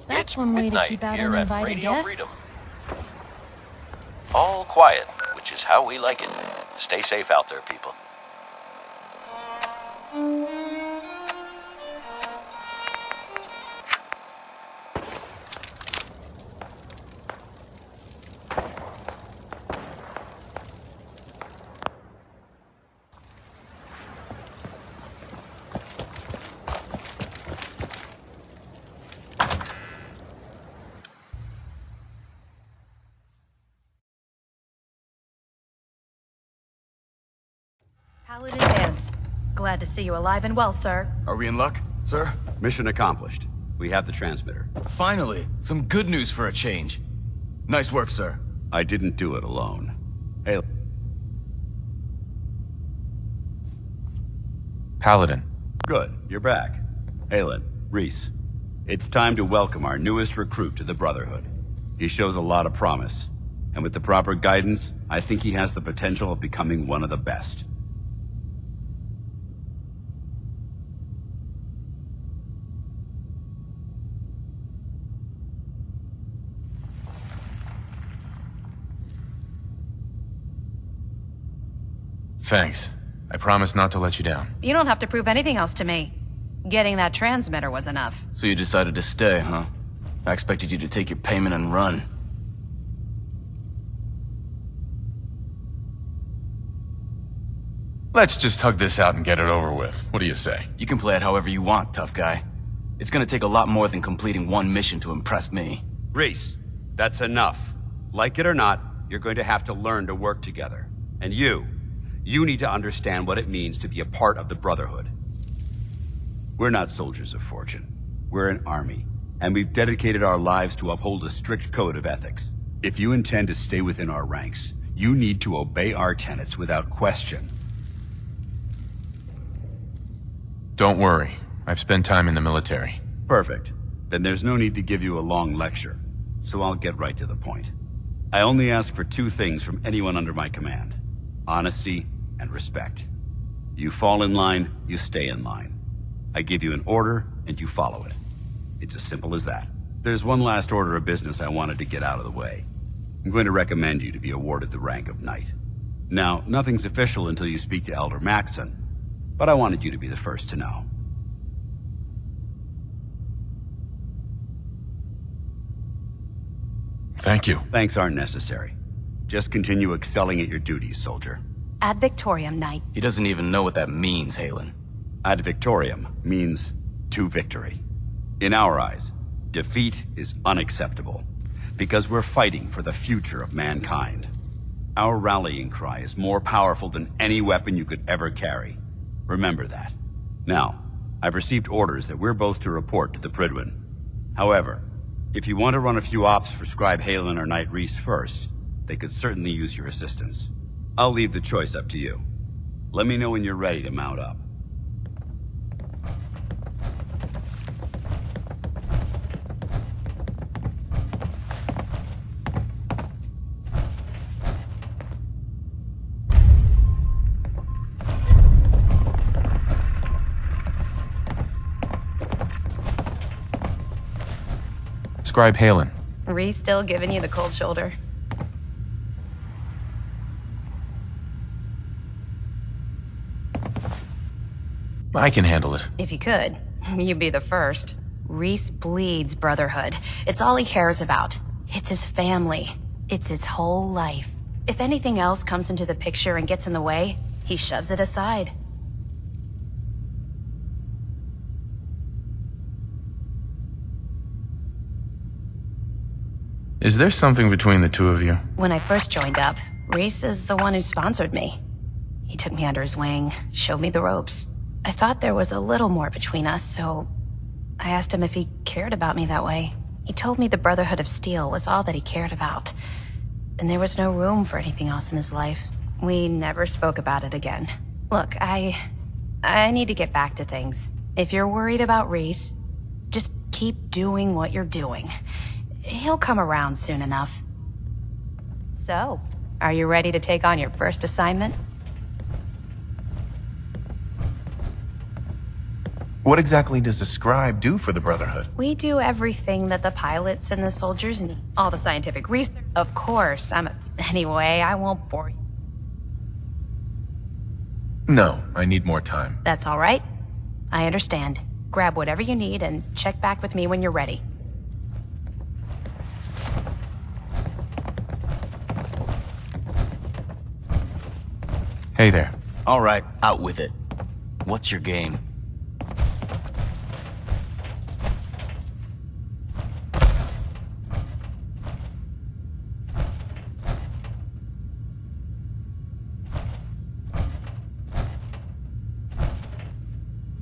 That's one way to keep out uninvited guests. All quiet, which is how we like it. Stay safe out there, people. Paladin Vance. Glad to see you alive and well, sir. Are we in luck, sir? Mission accomplished. We have the transmitter. Finally, some good news for a change. Nice work, sir. I didn't do it alone. Hey, Paladin. good. You're back. Aelin, Reese. It's time to welcome our newest recruit to the Brotherhood. He shows a lot of promise. And with the proper guidance, I think he has the potential of becoming one of the best. Thanks. I promise not to let you down. You don't have to prove anything else to me. Getting that transmitter was enough. So you decided to stay, huh? I expected you to take your payment and run. Let's just hug this out and get it over with. What do you say? You can play it however you want, tough guy. It's gonna take a lot more than completing one mission to impress me. Reese, That's enough. Like it or not, you're going to have to learn to work together. And you need to understand what it means to be a part of the Brotherhood. We're not soldiers of fortune. We're an army, and we've dedicated our lives to uphold a strict code of ethics. If you intend to stay within our ranks, you need to obey our tenets without question. Don't worry. I've spent time in the military. Perfect. Then there's no need to give you a long lecture, so I'll get right to the point. I only ask for two things from anyone under my command: honesty and respect. You fall in line, you stay in line. I give you an order, and you follow it. It's as simple as that. There's one last order of business I wanted to get out of the way. I'm going to recommend you to be awarded the rank of Knight. Now, nothing's official until you speak to Elder Maxson, but I wanted you to be the first to know. Thank you. Thanks aren't necessary. Just continue excelling at your duties, soldier. Ad Victoriam, Knight. He doesn't even know what that means, Halen. Ad Victoriam means to victory. In our eyes, defeat is unacceptable, because we're fighting for the future of mankind. Our rallying cry is more powerful than any weapon you could ever carry. Remember that. Now, I've received orders that we're both to report to the Prydwen. However, if you want to run a few ops for Scribe Halen or Knight Rhys first, they could certainly use your assistance. I'll leave the choice up to you. Let me know when you're ready to mount up. Scribe Halen. Rhys still giving you the cold shoulder? I can handle it. If you could, you'd be the first. Rhys bleeds Brotherhood. It's all he cares about. It's his family. It's his whole life. If anything else comes into the picture and gets in the way, he shoves it aside. Is there something between the two of you? When I first joined up, Rhys is the one who sponsored me. He took me under his wing, showed me the ropes. I thought there was a little more between us, so I asked him if he cared about me that way. He told me the Brotherhood of Steel was all that he cared about, and there was no room for anything else in his life. We never spoke about it again. Look, I need to get back to things. If you're worried about Rhys, just keep doing what you're doing. He'll come around soon enough. So, are you ready to take on your first assignment? What exactly does the scribe do for the Brotherhood? We do everything that the pilots and the soldiers need. All the scientific research. Of course, Anyway, I won't bore you. No, I need more time. That's all right. I understand. Grab whatever you need and check back with me when you're ready. Hey there. All right, out with it. What's your game?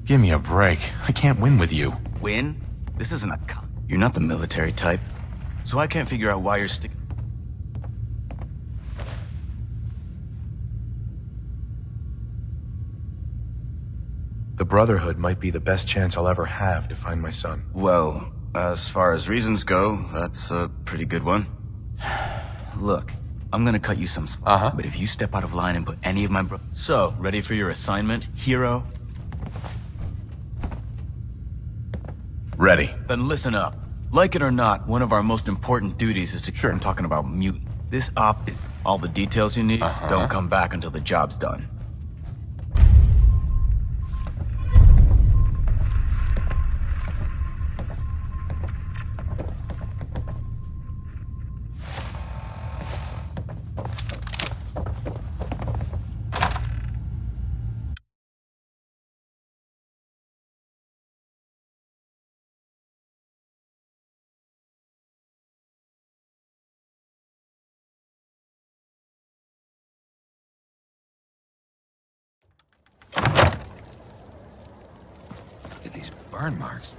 Give me a break. I can't win with you. Win? This isn't a You're not the military type, so I can't figure out why you're The Brotherhood might be the best chance I'll ever have to find my son. Well, as far as reasons go, that's a pretty good one. Look, I'm gonna cut you some slack, but if you step out of line and put any of my So, ready for your assignment, hero? Ready. Then listen up. Like it or not, one of our most important duties is to... Sure. I'm talking about mutant. This op is all the details you need. Don't come back until the job's done. Burn marks.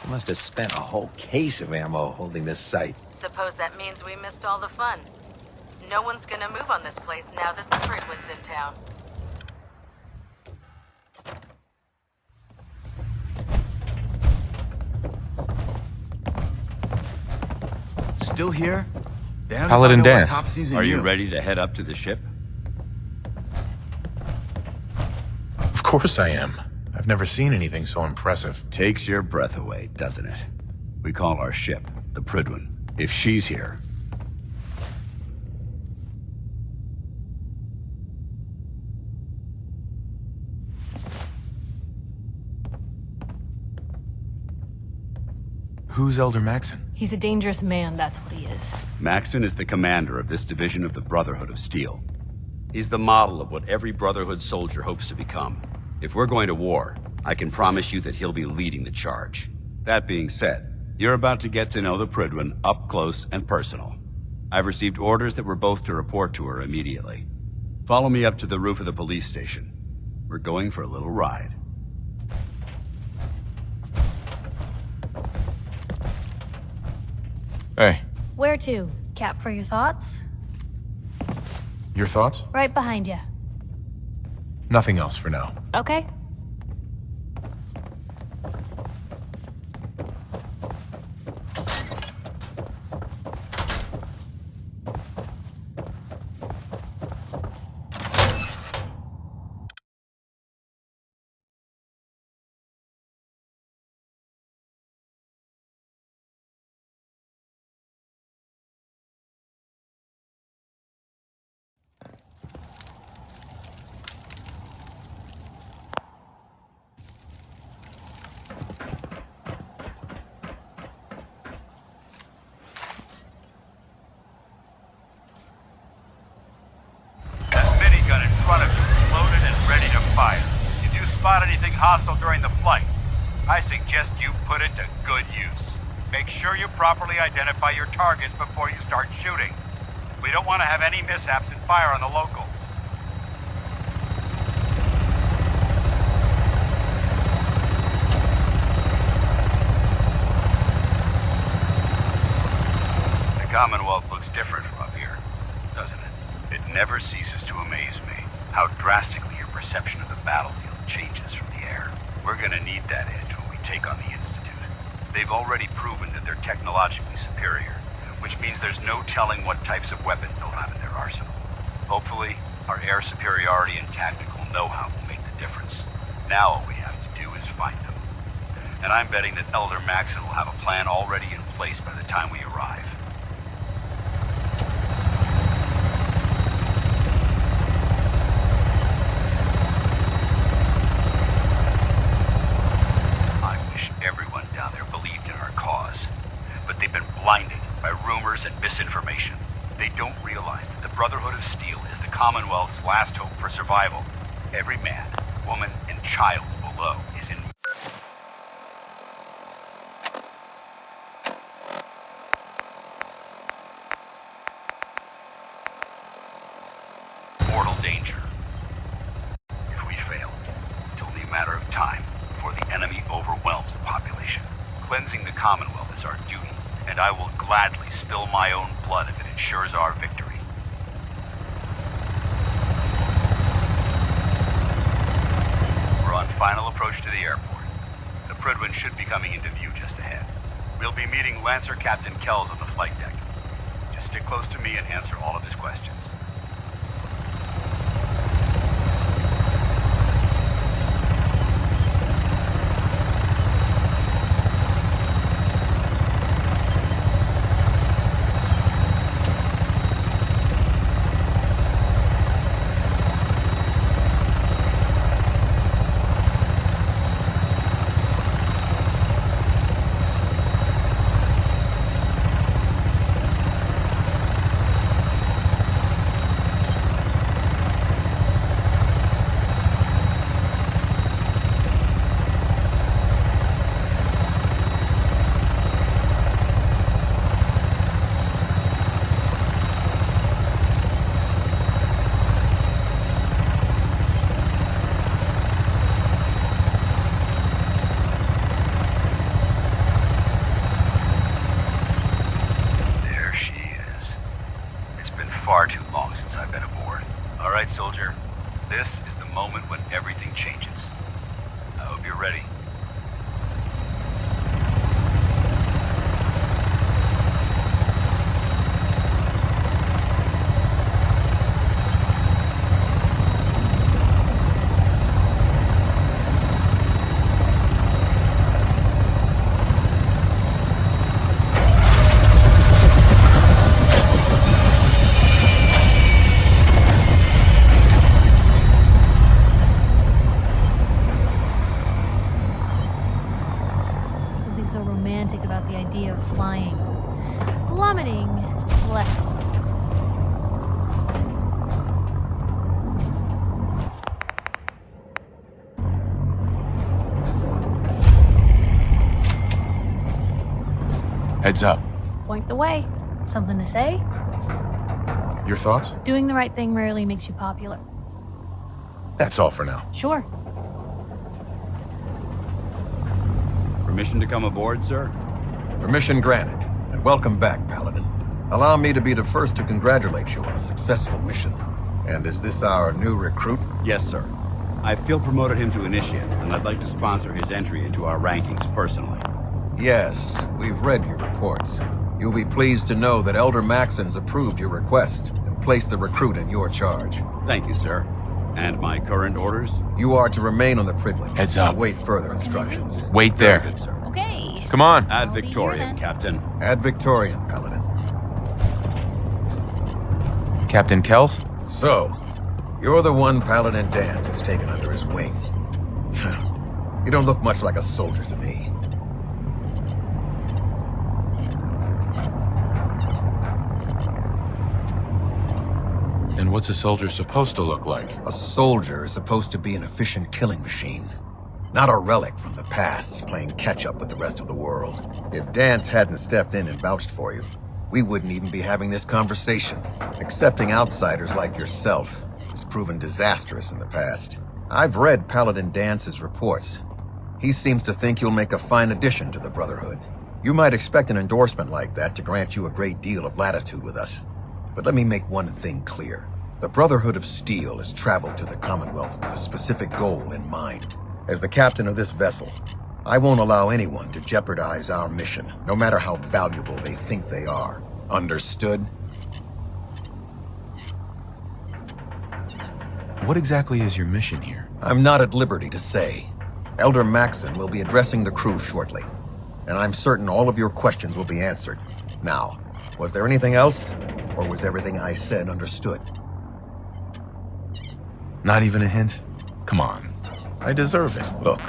You must have spent a whole case of ammo holding this site. Suppose that means we missed all the fun. No one's gonna move on this place now that the Prydwen's in town. Still here? Damn, Paladin dance. top season Are you ready to head up to the ship? Of course I am. I've never seen anything so impressive. Takes your breath away, doesn't it? We call our ship the Prydwen. If she's here... Who's Elder Maxon? He's a dangerous man, that's what he is. Maxon is the commander of this division of the Brotherhood of Steel. He's the model of what every Brotherhood soldier hopes to become. If we're going to war, I can promise you that he'll be leading the charge. That being said, you're about to get to know the Prydwen up close and personal. I've received orders that we're both to report to her immediately. Follow me up to the roof of the police station. We're going for a little ride. Hey, Where to? Cap for your thoughts? your thoughts? Right behind you. Nothing else for now. Okay. Gun in front of you, loaded and ready to fire. If you spot anything hostile during the flight, I suggest you put it to good use. Make sure you properly identify your targets before you start shooting. We don't want to have any mishaps and fire on the locals. The Commonwealth looks different from up here, doesn't it? It never ceases to amaze me how drastically your perception of the battlefield changes from the air. We're gonna need that edge when we take on the Institute. They've already proven that they're technologically superior, which means there's no telling what types of weapons they'll have in their arsenal. Hopefully, our air superiority and tactical know-how will make the difference. Now all we have to do is find them. And I'm betting that Elder Maxon will have a plan already in place by the time we arrive. Blinded by rumors and misinformation. They don't realize that the Brotherhood of Steel is the Commonwealth's last hope for survival. Every man, woman, and child below is in mortal danger. If we fail, it's only a matter of time before the enemy overwhelms the population. Cleansing the Commonwealth is our duty, and I will gladly spill my own blood if it ensures our victory. We're on final approach to the airport. The Prydwen should be coming into view just ahead. We'll be meeting Lancer Captain Kells on the flight deck. Just stick close to me and answer all of his questions. far too long since I've been aboard. All right, soldier. This is the moment when everything changes. I hope you're ready. So romantic about the idea of flying. Plummeting, less. Heads up. Point the way. Something to say? Your thoughts? Doing the right thing rarely makes you popular. That's all for now. Sure. Permission to come aboard, sir? Permission granted. And welcome back, Paladin. Allow me to be the first to congratulate you on a successful mission. And is this our new recruit? Yes, sir. I feel promoted him to Initiate, and I'd like to sponsor his entry into our rankings personally. Yes, we've read your reports. You'll be pleased to know that Elder Maxon's approved your request and placed the recruit in your charge. Thank you, sir. And my current orders? You are to remain on the Priblin. Heads up. And await further instructions. Wait there. Very good, sir. Okay. Come on. Ad Victoriam, Captain. Ad Victoriam, Paladin. Captain Kells? So, you're the one Paladin Danse has taken under his wing. You don't look much like a soldier to me. And what's a soldier supposed to look like? A soldier is supposed to be an efficient killing machine. Not a relic from the past, playing catch-up with the rest of the world. If Danse hadn't stepped in and vouched for you, we wouldn't even be having this conversation. Accepting outsiders like yourself has proven disastrous in the past. I've read Paladin Dance's reports. He seems to think you'll make a fine addition to the Brotherhood. You might expect an endorsement like that to grant you a great deal of latitude with us. But let me make one thing clear. The Brotherhood of Steel has traveled to the Commonwealth with a specific goal in mind. As the captain of this vessel, I won't allow anyone to jeopardize our mission, no matter how valuable they think they are. Understood? What exactly is your mission here? I'm not at liberty to say. Elder Maxon will be addressing the crew shortly, and I'm certain all of your questions will be answered. Now, was there anything else, or was everything I said understood? Not even a hint? Come on. I deserve it. Look,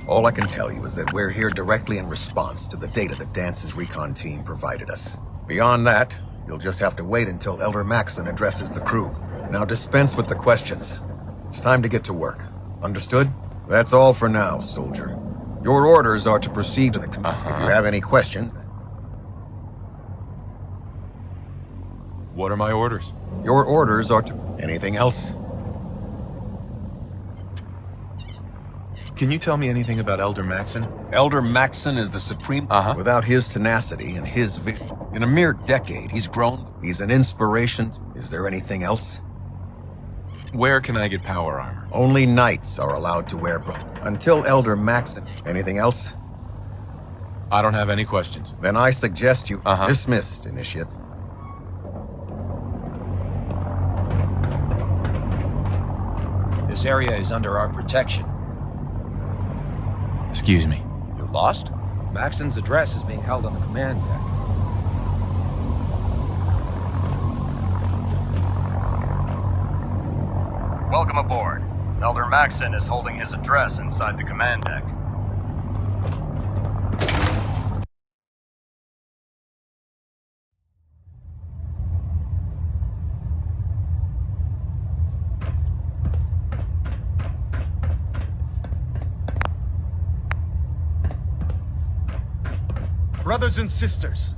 all I can tell you is that we're here directly in response to the data that Dance's recon team provided us. Beyond that, you'll just have to wait until Elder Maxon addresses the crew. Now dispense with the questions. It's time to get to work. Understood? That's all for now, soldier. Your orders are to proceed to the... If you have any questions... What are my orders? Your orders are to... Anything else? Can you tell me anything about Elder Maxon? Elder Maxon is the supreme... Without his tenacity and his vision, in a mere decade, he's grown. He's an inspiration. Is there anything else? Where can I get power armor? Only knights are allowed to wear until Elder Maxon. Anything else? I don't have any questions. Then I suggest you dismissed, Initiate. This area is under our protection. Excuse me. You're lost? Maxon's address is being held on the command deck. Welcome aboard. Elder Maxon is holding his address inside the command deck. Brothers and sisters,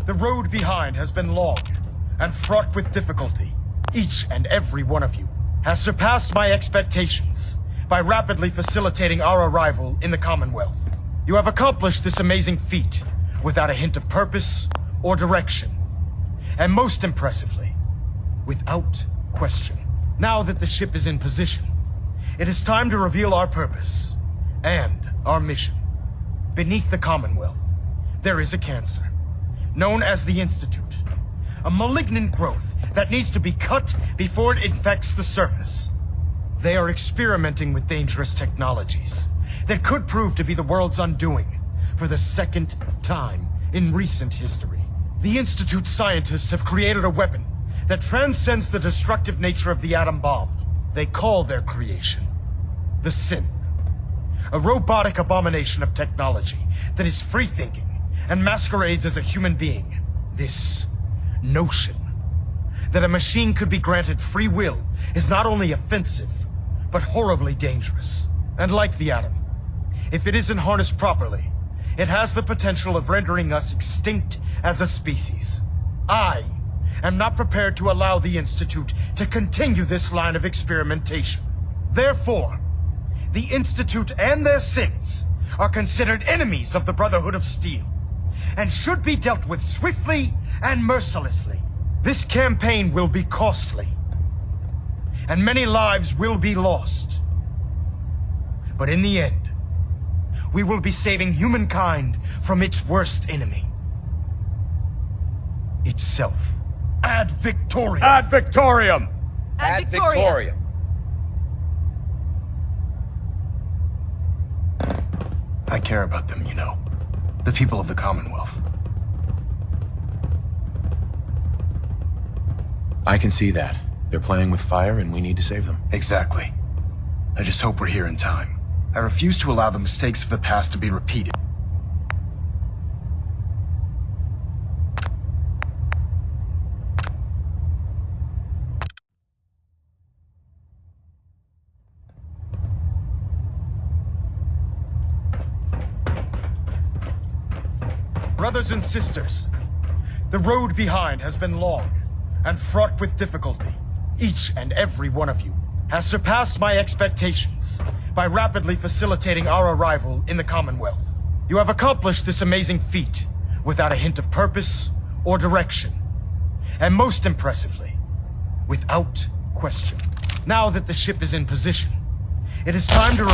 the road behind has been long and fraught with difficulty. Each and every one of you has surpassed my expectations by rapidly facilitating our arrival in the Commonwealth. You have accomplished this amazing feat without a hint of purpose or direction. And most impressively, without question. Now that the ship is in position, it is time to reveal our purpose and our mission. Beneath the Commonwealth, there is a cancer, known as the Institute. A malignant growth that needs to be cut before it infects the surface. They are experimenting with dangerous technologies that could prove to be the world's undoing for the second time in recent history. The Institute scientists have created a weapon that transcends the destructive nature of the atom bomb. They call their creation the Synth. A robotic abomination of technology that is free-thinking and masquerades as a human being. This notion that a machine could be granted free will is not only offensive, but horribly dangerous. And like the atom, if it isn't harnessed properly, it has the potential of rendering us extinct as a species. I am not prepared to allow the Institute to continue this line of experimentation. Therefore, the Institute and their synths are considered enemies of the Brotherhood of Steel, and should be dealt with swiftly and mercilessly. This campaign will be costly, and many lives will be lost. But in the end, we will be saving humankind from its worst enemy. Itself. Ad Victoriam! Ad Victoriam! Ad Victoriam! I care about them, you know. The people of the Commonwealth. I can see that. They're playing with fire and we need to save them. Exactly. I just hope we're here in time. I refuse to allow the mistakes of the past to be repeated. Brothers and sisters, the road behind has been long and fraught with difficulty. Each and every one of you has surpassed my expectations by rapidly facilitating our arrival in the Commonwealth. You have accomplished this amazing feat without a hint of purpose or direction. And most impressively, without question. Now that the ship is in position, it is time to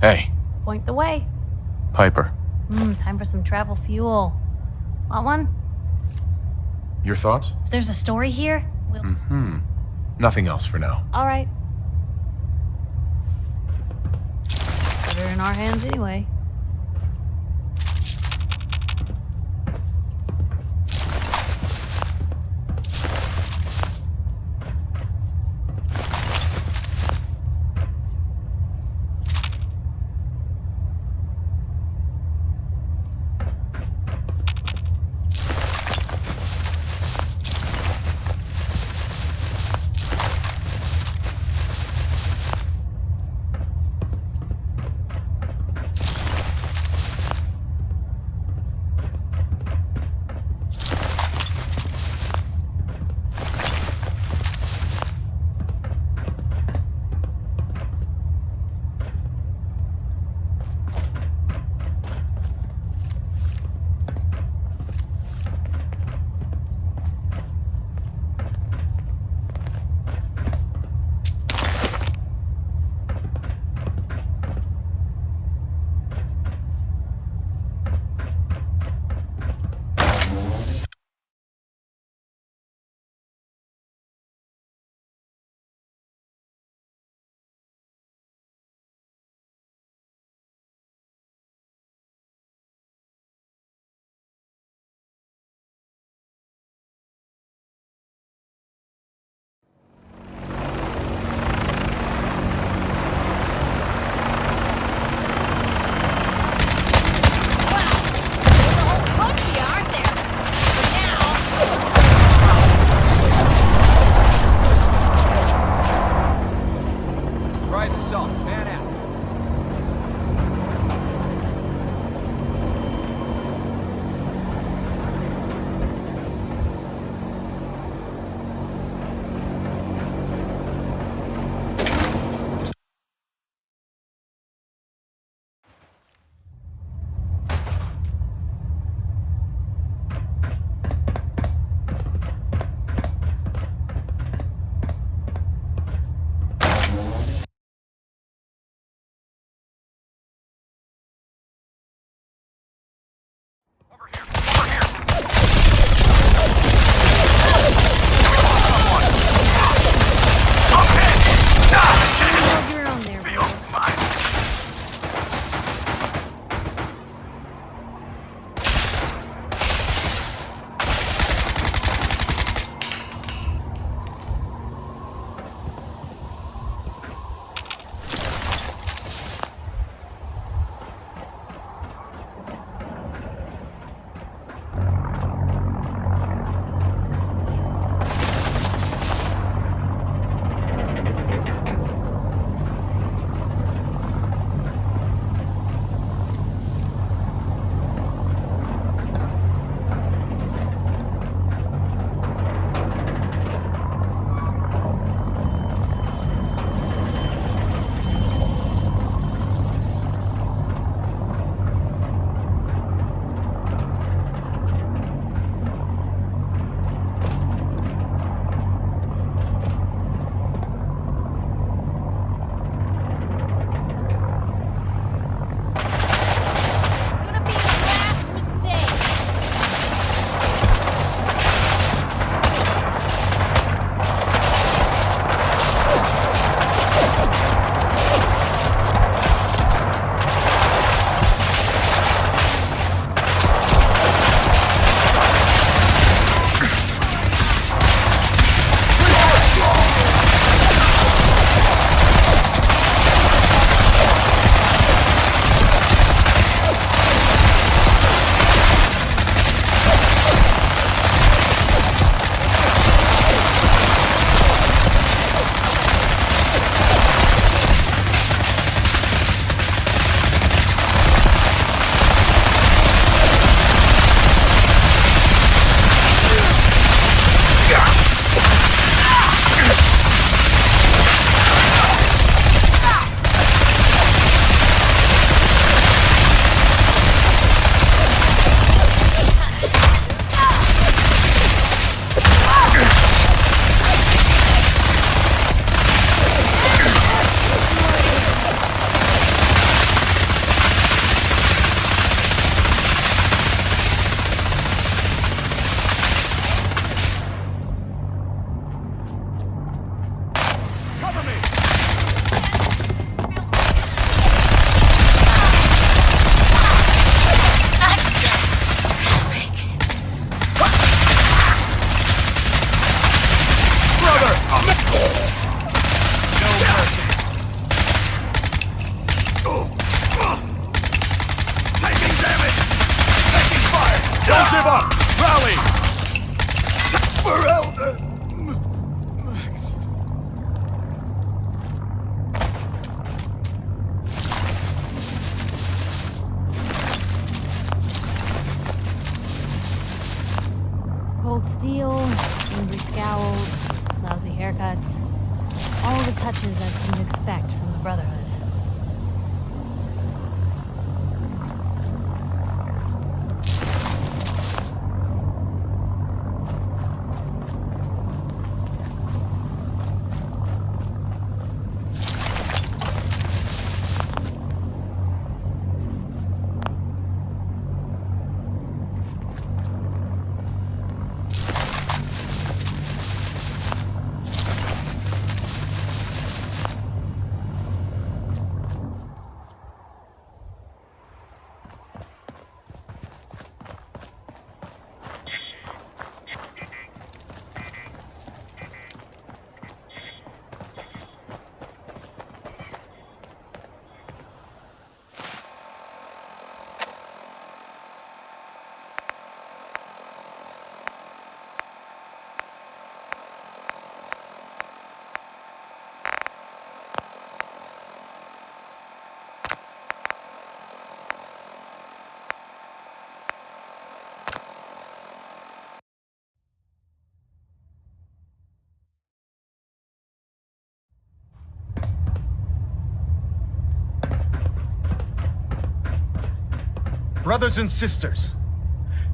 Hey. Point the way. Piper. Time for some travel fuel. Want one? Your thoughts? If there's a story here, we'll... Nothing else for now. All right. Put her in our hands anyway. touches I've come to expect from the Brotherhood. Brothers and sisters,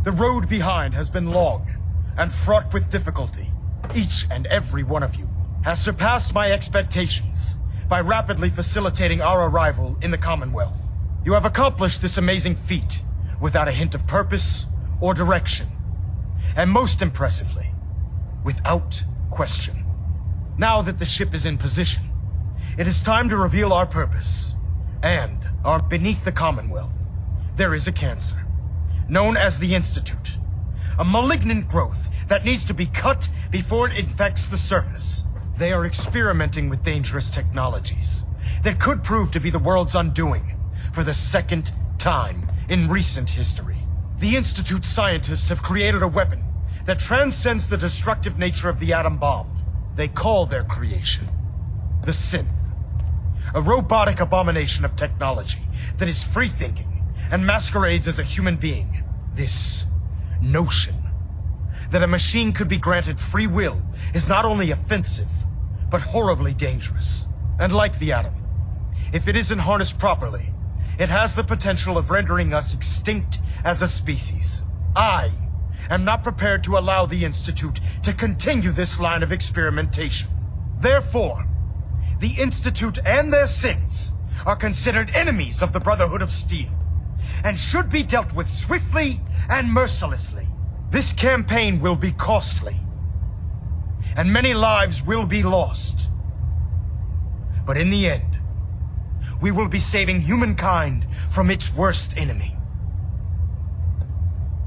the road behind has been long and fraught with difficulty. Each and every one of you has surpassed my expectations by rapidly facilitating our arrival in the Commonwealth. You have accomplished this amazing feat without a hint of purpose or direction, and most impressively, without question. Now that the ship is in position, it is time to reveal our purpose and our beneath the Commonwealth. There is a cancer, known as the Institute. A malignant growth that needs to be cut before it infects the surface. They are experimenting with dangerous technologies that could prove to be the world's undoing for the second time in recent history. The Institute's scientists have created a weapon that transcends the destructive nature of the atom bomb. They call their creation the Synth. A robotic abomination of technology that is free-thinking and masquerades as a human being. This notion that a machine could be granted free will is not only offensive, but horribly dangerous. And like the atom, if it isn't harnessed properly, it has the potential of rendering us extinct as a species. I am not prepared to allow the Institute to continue this line of experimentation. Therefore, the Institute and their synths are considered enemies of the Brotherhood of Steel, and should be dealt with swiftly and mercilessly. This campaign will be costly, and many lives will be lost. But in the end, we will be saving humankind from its worst enemy.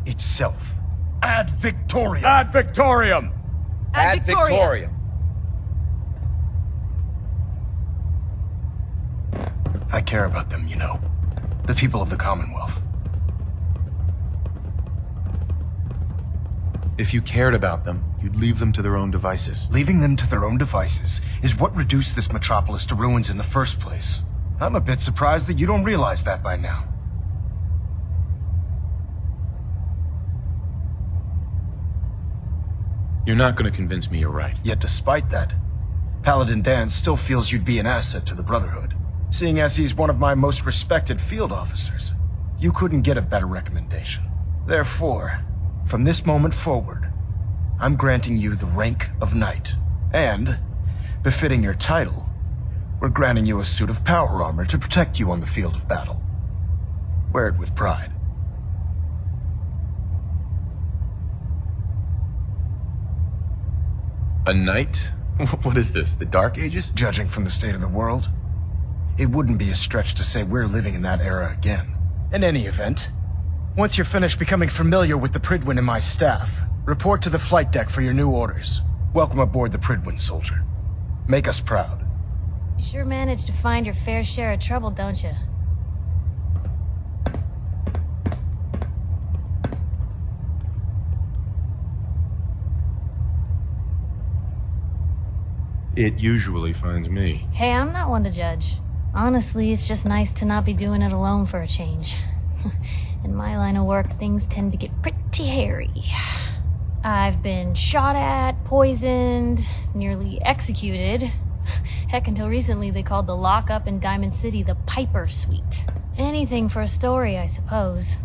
Itself. Ad Victoriam! Ad Victoriam! Ad Victoriam! I care about them, you know. The people of the Commonwealth. If you cared about them, you'd leave them to their own devices. Leaving them to their own devices is what reduced this metropolis to ruins in the first place. I'm a bit surprised that you don't realize that by now. You're not going to convince me you're right. Yet despite that, Paladin Dan still feels you'd be an asset to the Brotherhood. Seeing as he's one of my most respected field officers, you couldn't get a better recommendation. Therefore, from this moment forward, I'm granting you the rank of Knight. And, befitting your title, we're granting you a suit of power armor to protect you on the field of battle. Wear it with pride. A knight? What is this, the Dark Ages? Judging from the state of the world, it wouldn't be a stretch to say we're living in that era again. In any event, once you're finished becoming familiar with the Prydwen and my staff, report to the flight deck for your new orders. Welcome aboard the Prydwen, soldier. Make us proud. You sure managed to find your fair share of trouble, don't you? It usually finds me. Hey, I'm not one to judge. Honestly, it's just nice to not be doing it alone for a change. In my line of work, things tend to get pretty hairy. I've been shot at, poisoned, nearly executed, Heck, until recently they called the lockup in Diamond City the Piper Suite. Anything for a story, I suppose.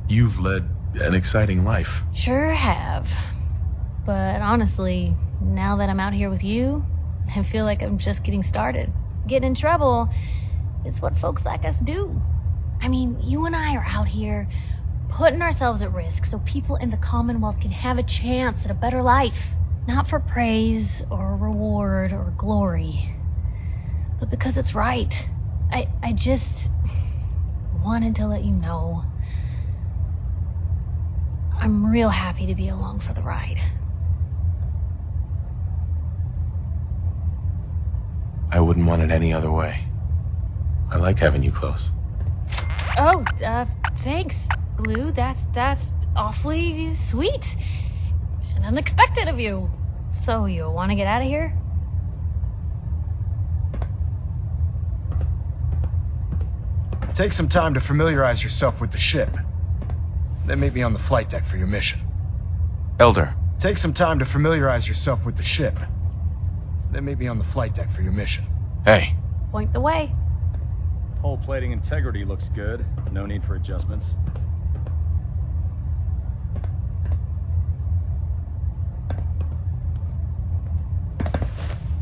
You've led an exciting life. Sure have. But honestly, now that I'm out here with you, I feel like I'm just getting started. Getting in trouble is what folks like us do. I mean, you and I are out here putting ourselves at risk so people in the Commonwealth can have a chance at a better life. Not for praise or reward or glory, but because it's right. I just wanted to let you know I'm real happy to be along for the ride. I wouldn't want it any other way. I like having you close. Oh, thanks, Blue. That's awfully sweet and unexpected of you. So you want to get out of here? Take some time to familiarize yourself with the ship. Then meet me on the flight deck for your mission. Elder. Take some time to familiarize yourself with the ship. Then meet me on the flight deck for your mission. Hey. Point the way. Hull plating integrity looks good. No need for adjustments.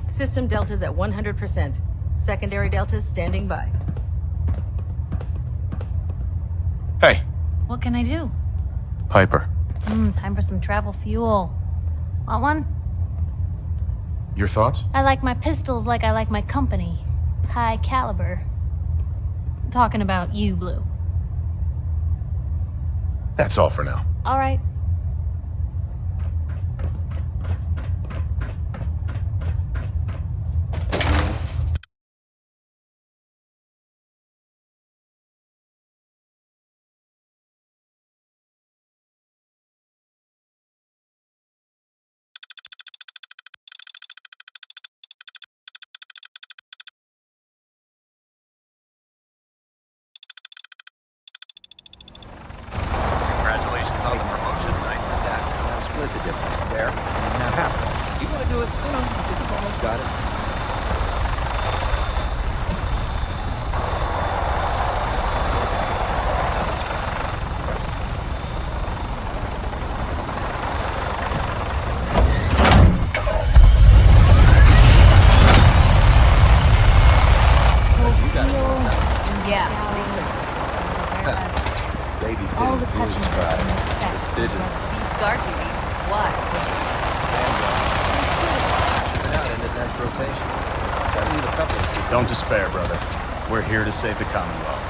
System deltas at 100%. Secondary deltas standing by. Hey. What can I do? Piper. Time for some travel fuel. Want one? Your thoughts? I like my pistols like I like my company. High caliber. I'm talking about you, Blue. That's all for now. All right. Congratulations on the promotion, Knight. Now split the difference. There. Now half. You want to do it? I think you've almost got it. All the touching Prestigious. Beats guard duty. Why? Been out in advanced rotation. So I need a couple of secrets. Don't despair, brother. We're here to save the Commonwealth.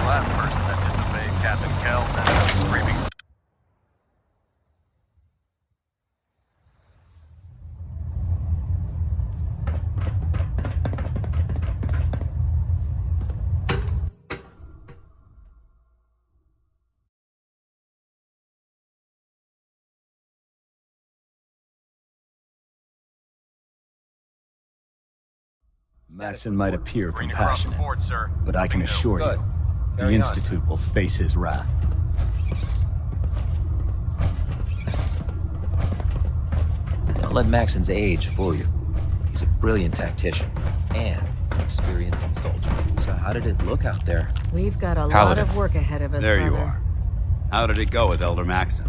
Last person that disobeyed Captain Kells ended up screaming. Maxson might appear Green across the compassionate, board, sir. but I can assure Good. you, the Carry on. Institute will face his wrath. Don't let Maxson's age fool you. He's a brilliant tactician. And experienced soldier. So how did it look out there? We've got a lot Paladin. of work ahead of us, There brother. you are. How did it go with Elder Maxon?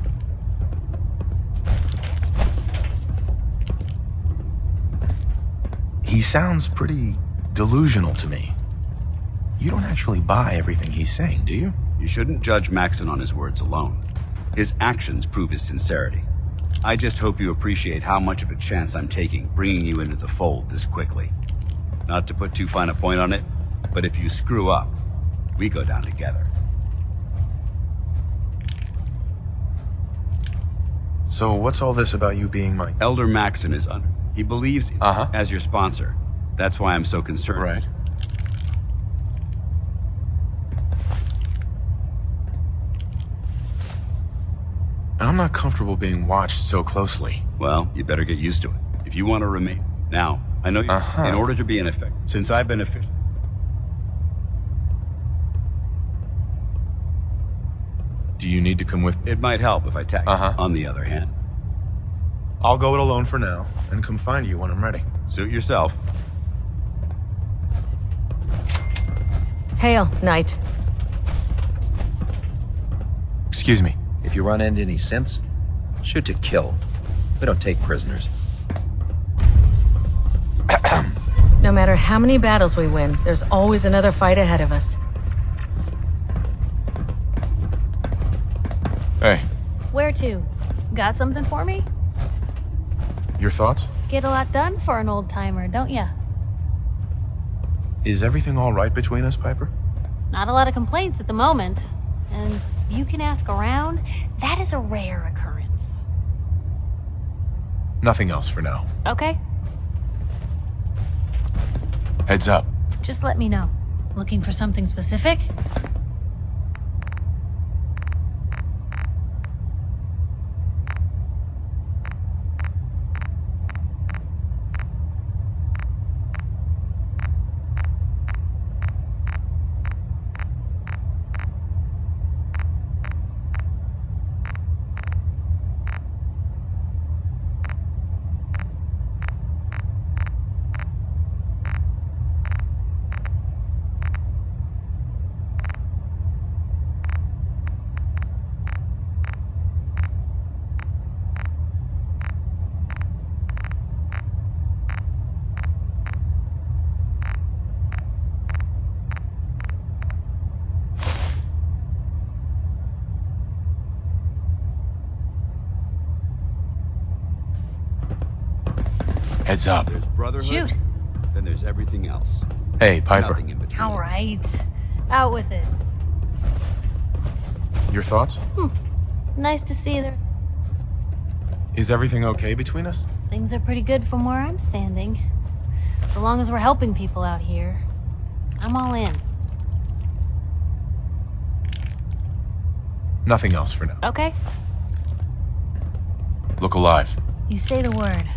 He sounds pretty delusional to me. You don't actually buy everything he's saying, do you? You shouldn't judge Maxon on his words alone. His actions prove his sincerity. I just hope you appreciate how much of a chance I'm taking bringing you into the fold this quickly. Not to put too fine a point on it, but if you screw up, we go down together. So what's all this about you being my... Elder Maxon is under. He believes in you as your sponsor. That's why I'm so concerned. Right. I'm not comfortable being watched so closely. Well, you better get used to it. If you want to remain. Now, I know you, in order to be an effective, since I've been official. Do you need to come with... It might help if I tag you, on the other hand. I'll go it alone for now, and come find you when I'm ready. Suit yourself. Hail, Knight. Excuse me. If you run into any synths, shoot to kill. We don't take prisoners. No matter how many battles we win, there's always another fight ahead of us. Hey, Where to? Got something for me? your thoughts? Get a lot done for an old-timer, don't ya? Is everything all right between us, Piper? Not a lot of complaints at the moment. And you can ask around, that is a rare occurrence. Nothing else for now. Okay? Heads up. Just let me know. Looking for something specific? Heads up. There's brotherhood. Shoot. Then there's everything else. Hey, Piper. Nothing in between. All right. Out with it. Your thoughts? Nice to see there. Is everything okay between us? Things are pretty good from where I'm standing. So long as we're helping people out here, I'm all in. Nothing else for now. Okay? Look alive. You say the word.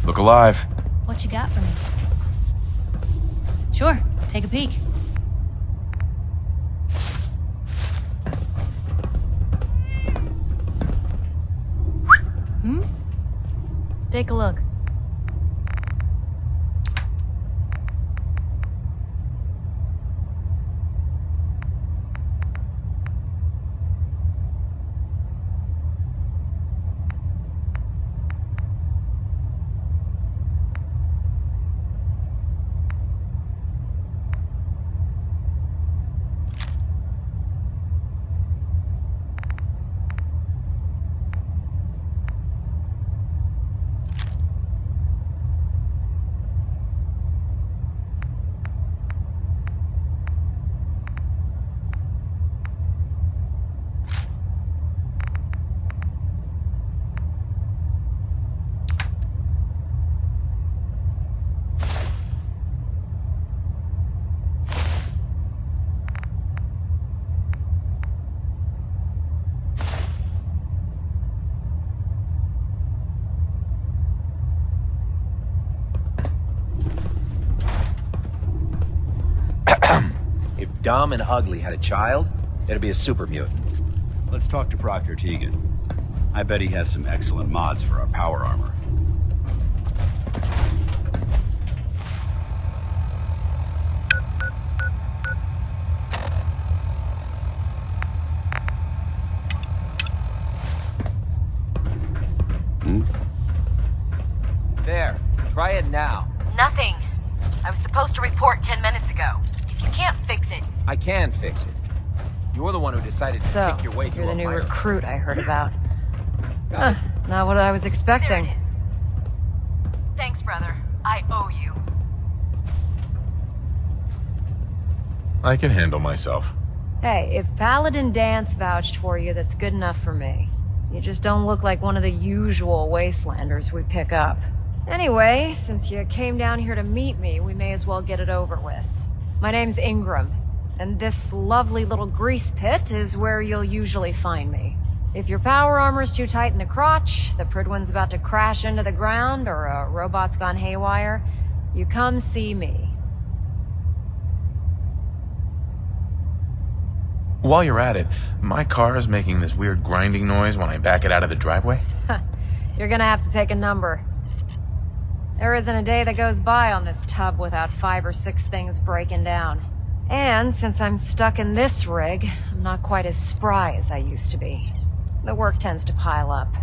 Look alive. What you got for me? Sure, take a peek. Take a look. If Dumb and Ugly had a child, it'd be a super mutant. Let's talk to Proctor Tegan. I bet he has some excellent mods for our power armor. There, try it now. Nothing. I was supposed to report 10 minutes ago. If you can't fix it... I can fix it. You're the one who decided to So, pick your way through you're the new a pilot. recruit I heard about. Huh, not what I was expecting. Thanks, brother. I owe you. I can handle myself. Hey, if Paladin Dance vouched for you, that's good enough for me. You just don't look like one of the usual wastelanders we pick up. Anyway, since you came down here to meet me, we may as well get it over with. My name's Ingram, and this lovely little grease pit is where you'll usually find me. If your power armor's too tight in the crotch, the Pridwin's about to crash into the ground, or a robot's gone haywire, you come see me. While you're at it, my car is making this weird grinding noise when I back it out of the driveway. You're gonna have to take a number. There isn't a day that goes by on this tub without 5 or 6 things breaking down. And since I'm stuck in this rig, I'm not quite as spry as I used to be. The work tends to pile up.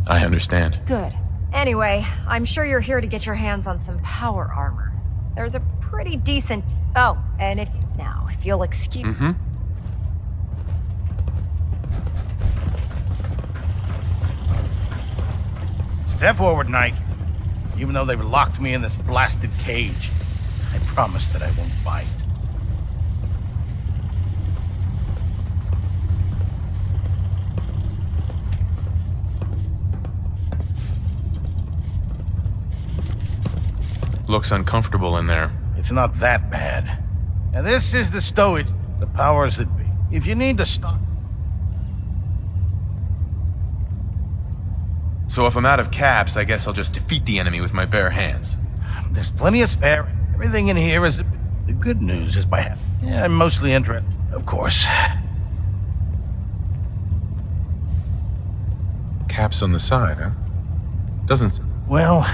I understand. Good. Anyway, I'm sure you're here to get your hands on some power armor. There's a pretty decent... Oh, and if you'll excuse... Mm-hmm. Step forward, Knight. Even though they've locked me in this blasted cage, I promise that I won't bite. Looks uncomfortable in there. It's not that bad. Now this is the stowage, the powers that be. If you need to stop... So if I'm out of caps, I guess I'll just defeat the enemy with my bare hands. There's plenty of spare. Everything in here is... The good news is I'm mostly interested, of course. Caps on the side, huh? Doesn't... Well,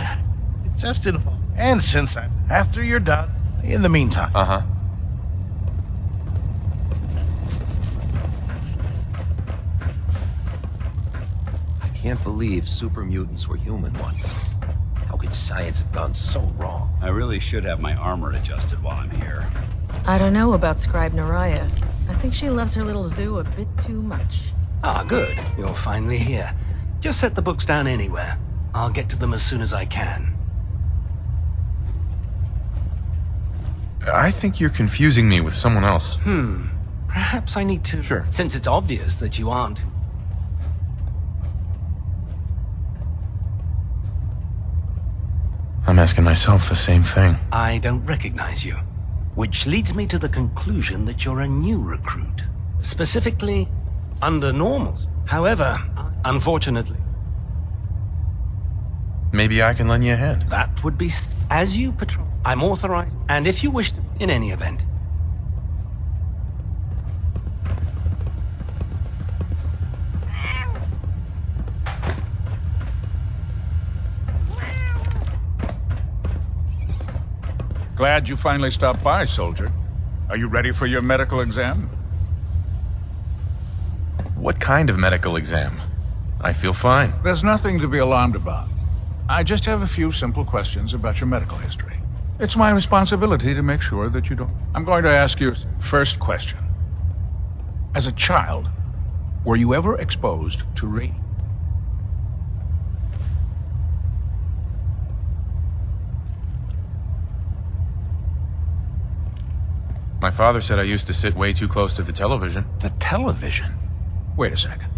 it just involves... And since after you're done, in the meantime... Uh-huh. Can't believe super mutants were human once. How could science have gone so wrong? I really should have my armor adjusted while I'm here. I don't know about Scribe Naraya. I think she loves her little zoo a bit too much. Ah, good. You're finally here. Just set the books down anywhere. I'll get to them as soon as I can. I think you're confusing me with someone else. Perhaps I need to... Sure. Since it's obvious that you aren't. I'm asking myself the same thing. I don't recognize you. Which leads me to the conclusion that you're a new recruit. Specifically, under normals. However, unfortunately... Maybe I can lend you a hand. That would be... As you patrol, I'm authorized, and if you wish to, in any event. Glad you finally stopped by, soldier. Are you ready for your medical exam? What kind of medical exam? I feel fine. There's nothing to be alarmed about. I just have a few simple questions about your medical history. It's my responsibility to make sure that you don't... I'm going to ask you first question. As a child, were you ever exposed to rape? My father said I used to sit way too close to the television. The television? Wait a second.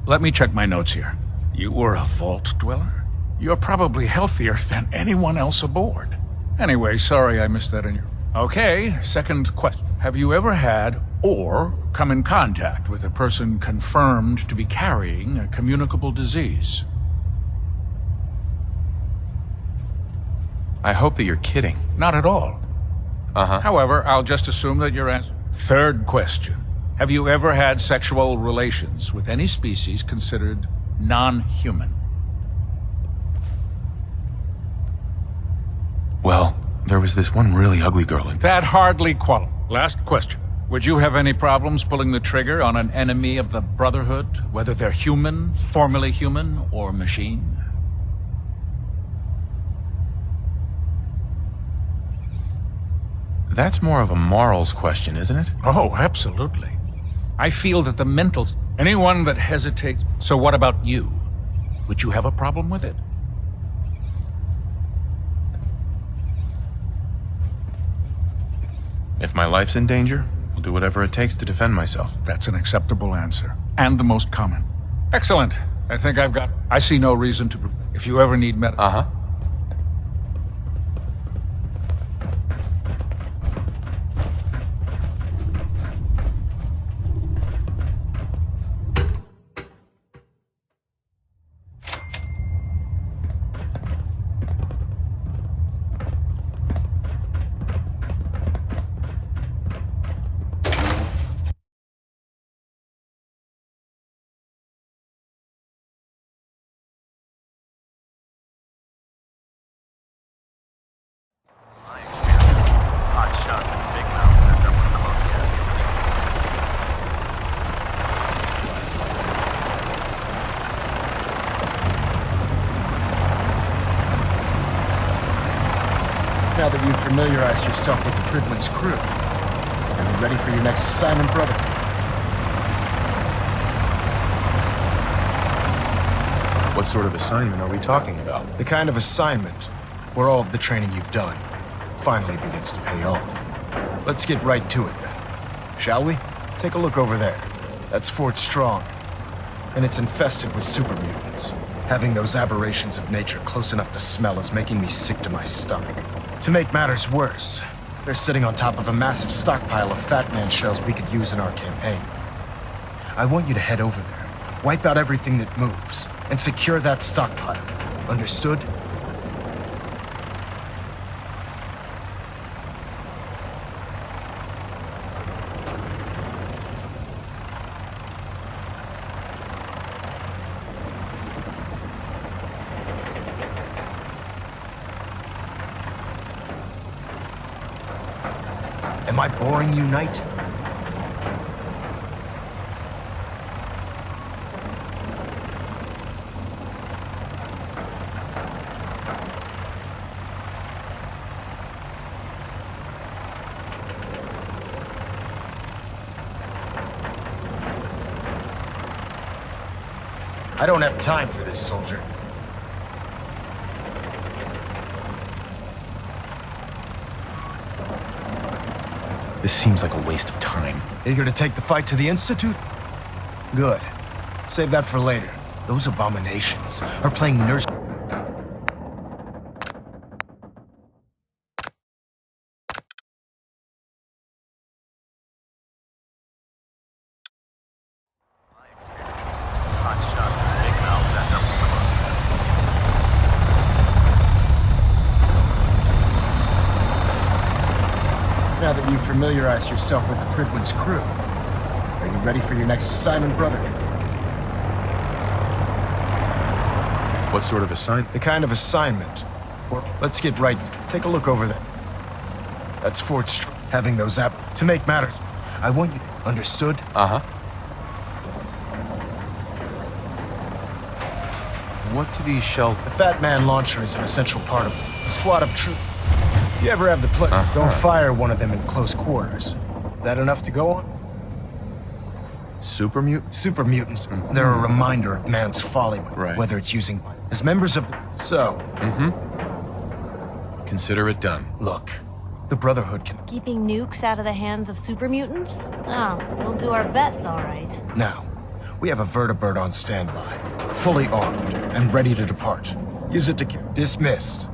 Let me check my notes here. You were a vault dweller? You're probably healthier than anyone else aboard. Anyway, sorry I missed that in your... Okay, second question. Have you ever had or come in contact with a person confirmed to be carrying a communicable disease? I hope that you're kidding. Not at all. Uh-huh. However, I'll just assume that you're answering. Third question. Have you ever had sexual relations with any species considered non-human? Well, there was this one really ugly girl in... That hardly qualifies. Last question. Would you have any problems pulling the trigger on an enemy of the Brotherhood, whether they're human, formerly human, or machine? That's more of a morals question, isn't it? Oh, absolutely. I feel that the mentals... Anyone that hesitates... So what about you? Would you have a problem with it? If my life's in danger, I'll do whatever it takes to defend myself. That's an acceptable answer. And the most common. Excellent. I think I've got... I see no reason to... If you ever need med... Uh-huh. Shots and big mouths end up with closed casket reunions. Now that you've familiarized yourself with the Pridman's crew, are you ready for your next assignment, brother? What sort of assignment are we talking about? The kind of assignment where all of the training you've done finally begins to pay off. Let's get right to it then, shall we? Take a look over there. That's Fort Strong, and it's infested with super mutants. Having those aberrations of nature close enough to smell is making me sick to my stomach. To make matters worse, they're sitting on top of a massive stockpile of Fat Man shells we could use in our campaign. I want you to head over there, wipe out everything that moves, and secure that stockpile. Understood? Am I boring you, Knight? I don't have time for this, soldier. This seems like a waste of time. Eager to take the fight to the Institute? Good. Save that for later. Those abominations are playing nurse... Now that you've familiarized yourself with the Pridman's crew, are you ready for your next assignment, brother? What sort of assignment? The kind of assignment. Let's get right. Take a look over there. That's Fort Street. Having those to make matters, I want you understood? Uh-huh. What do these shells... The Fat Man launcher is an essential part of a squad of troops. If you ever have the pleasure, don't fire one of them in close quarters. That enough to go on? Super mutants? Super mutants. They're a reminder of man's folly, whether it's using... As members of the... So... Consider it done. Look, the Brotherhood can... Keeping nukes out of the hands of super mutants? Oh, we'll do our best, all right. Now, we have a vertibird on standby, fully armed, and ready to depart. Use it to... Dismissed.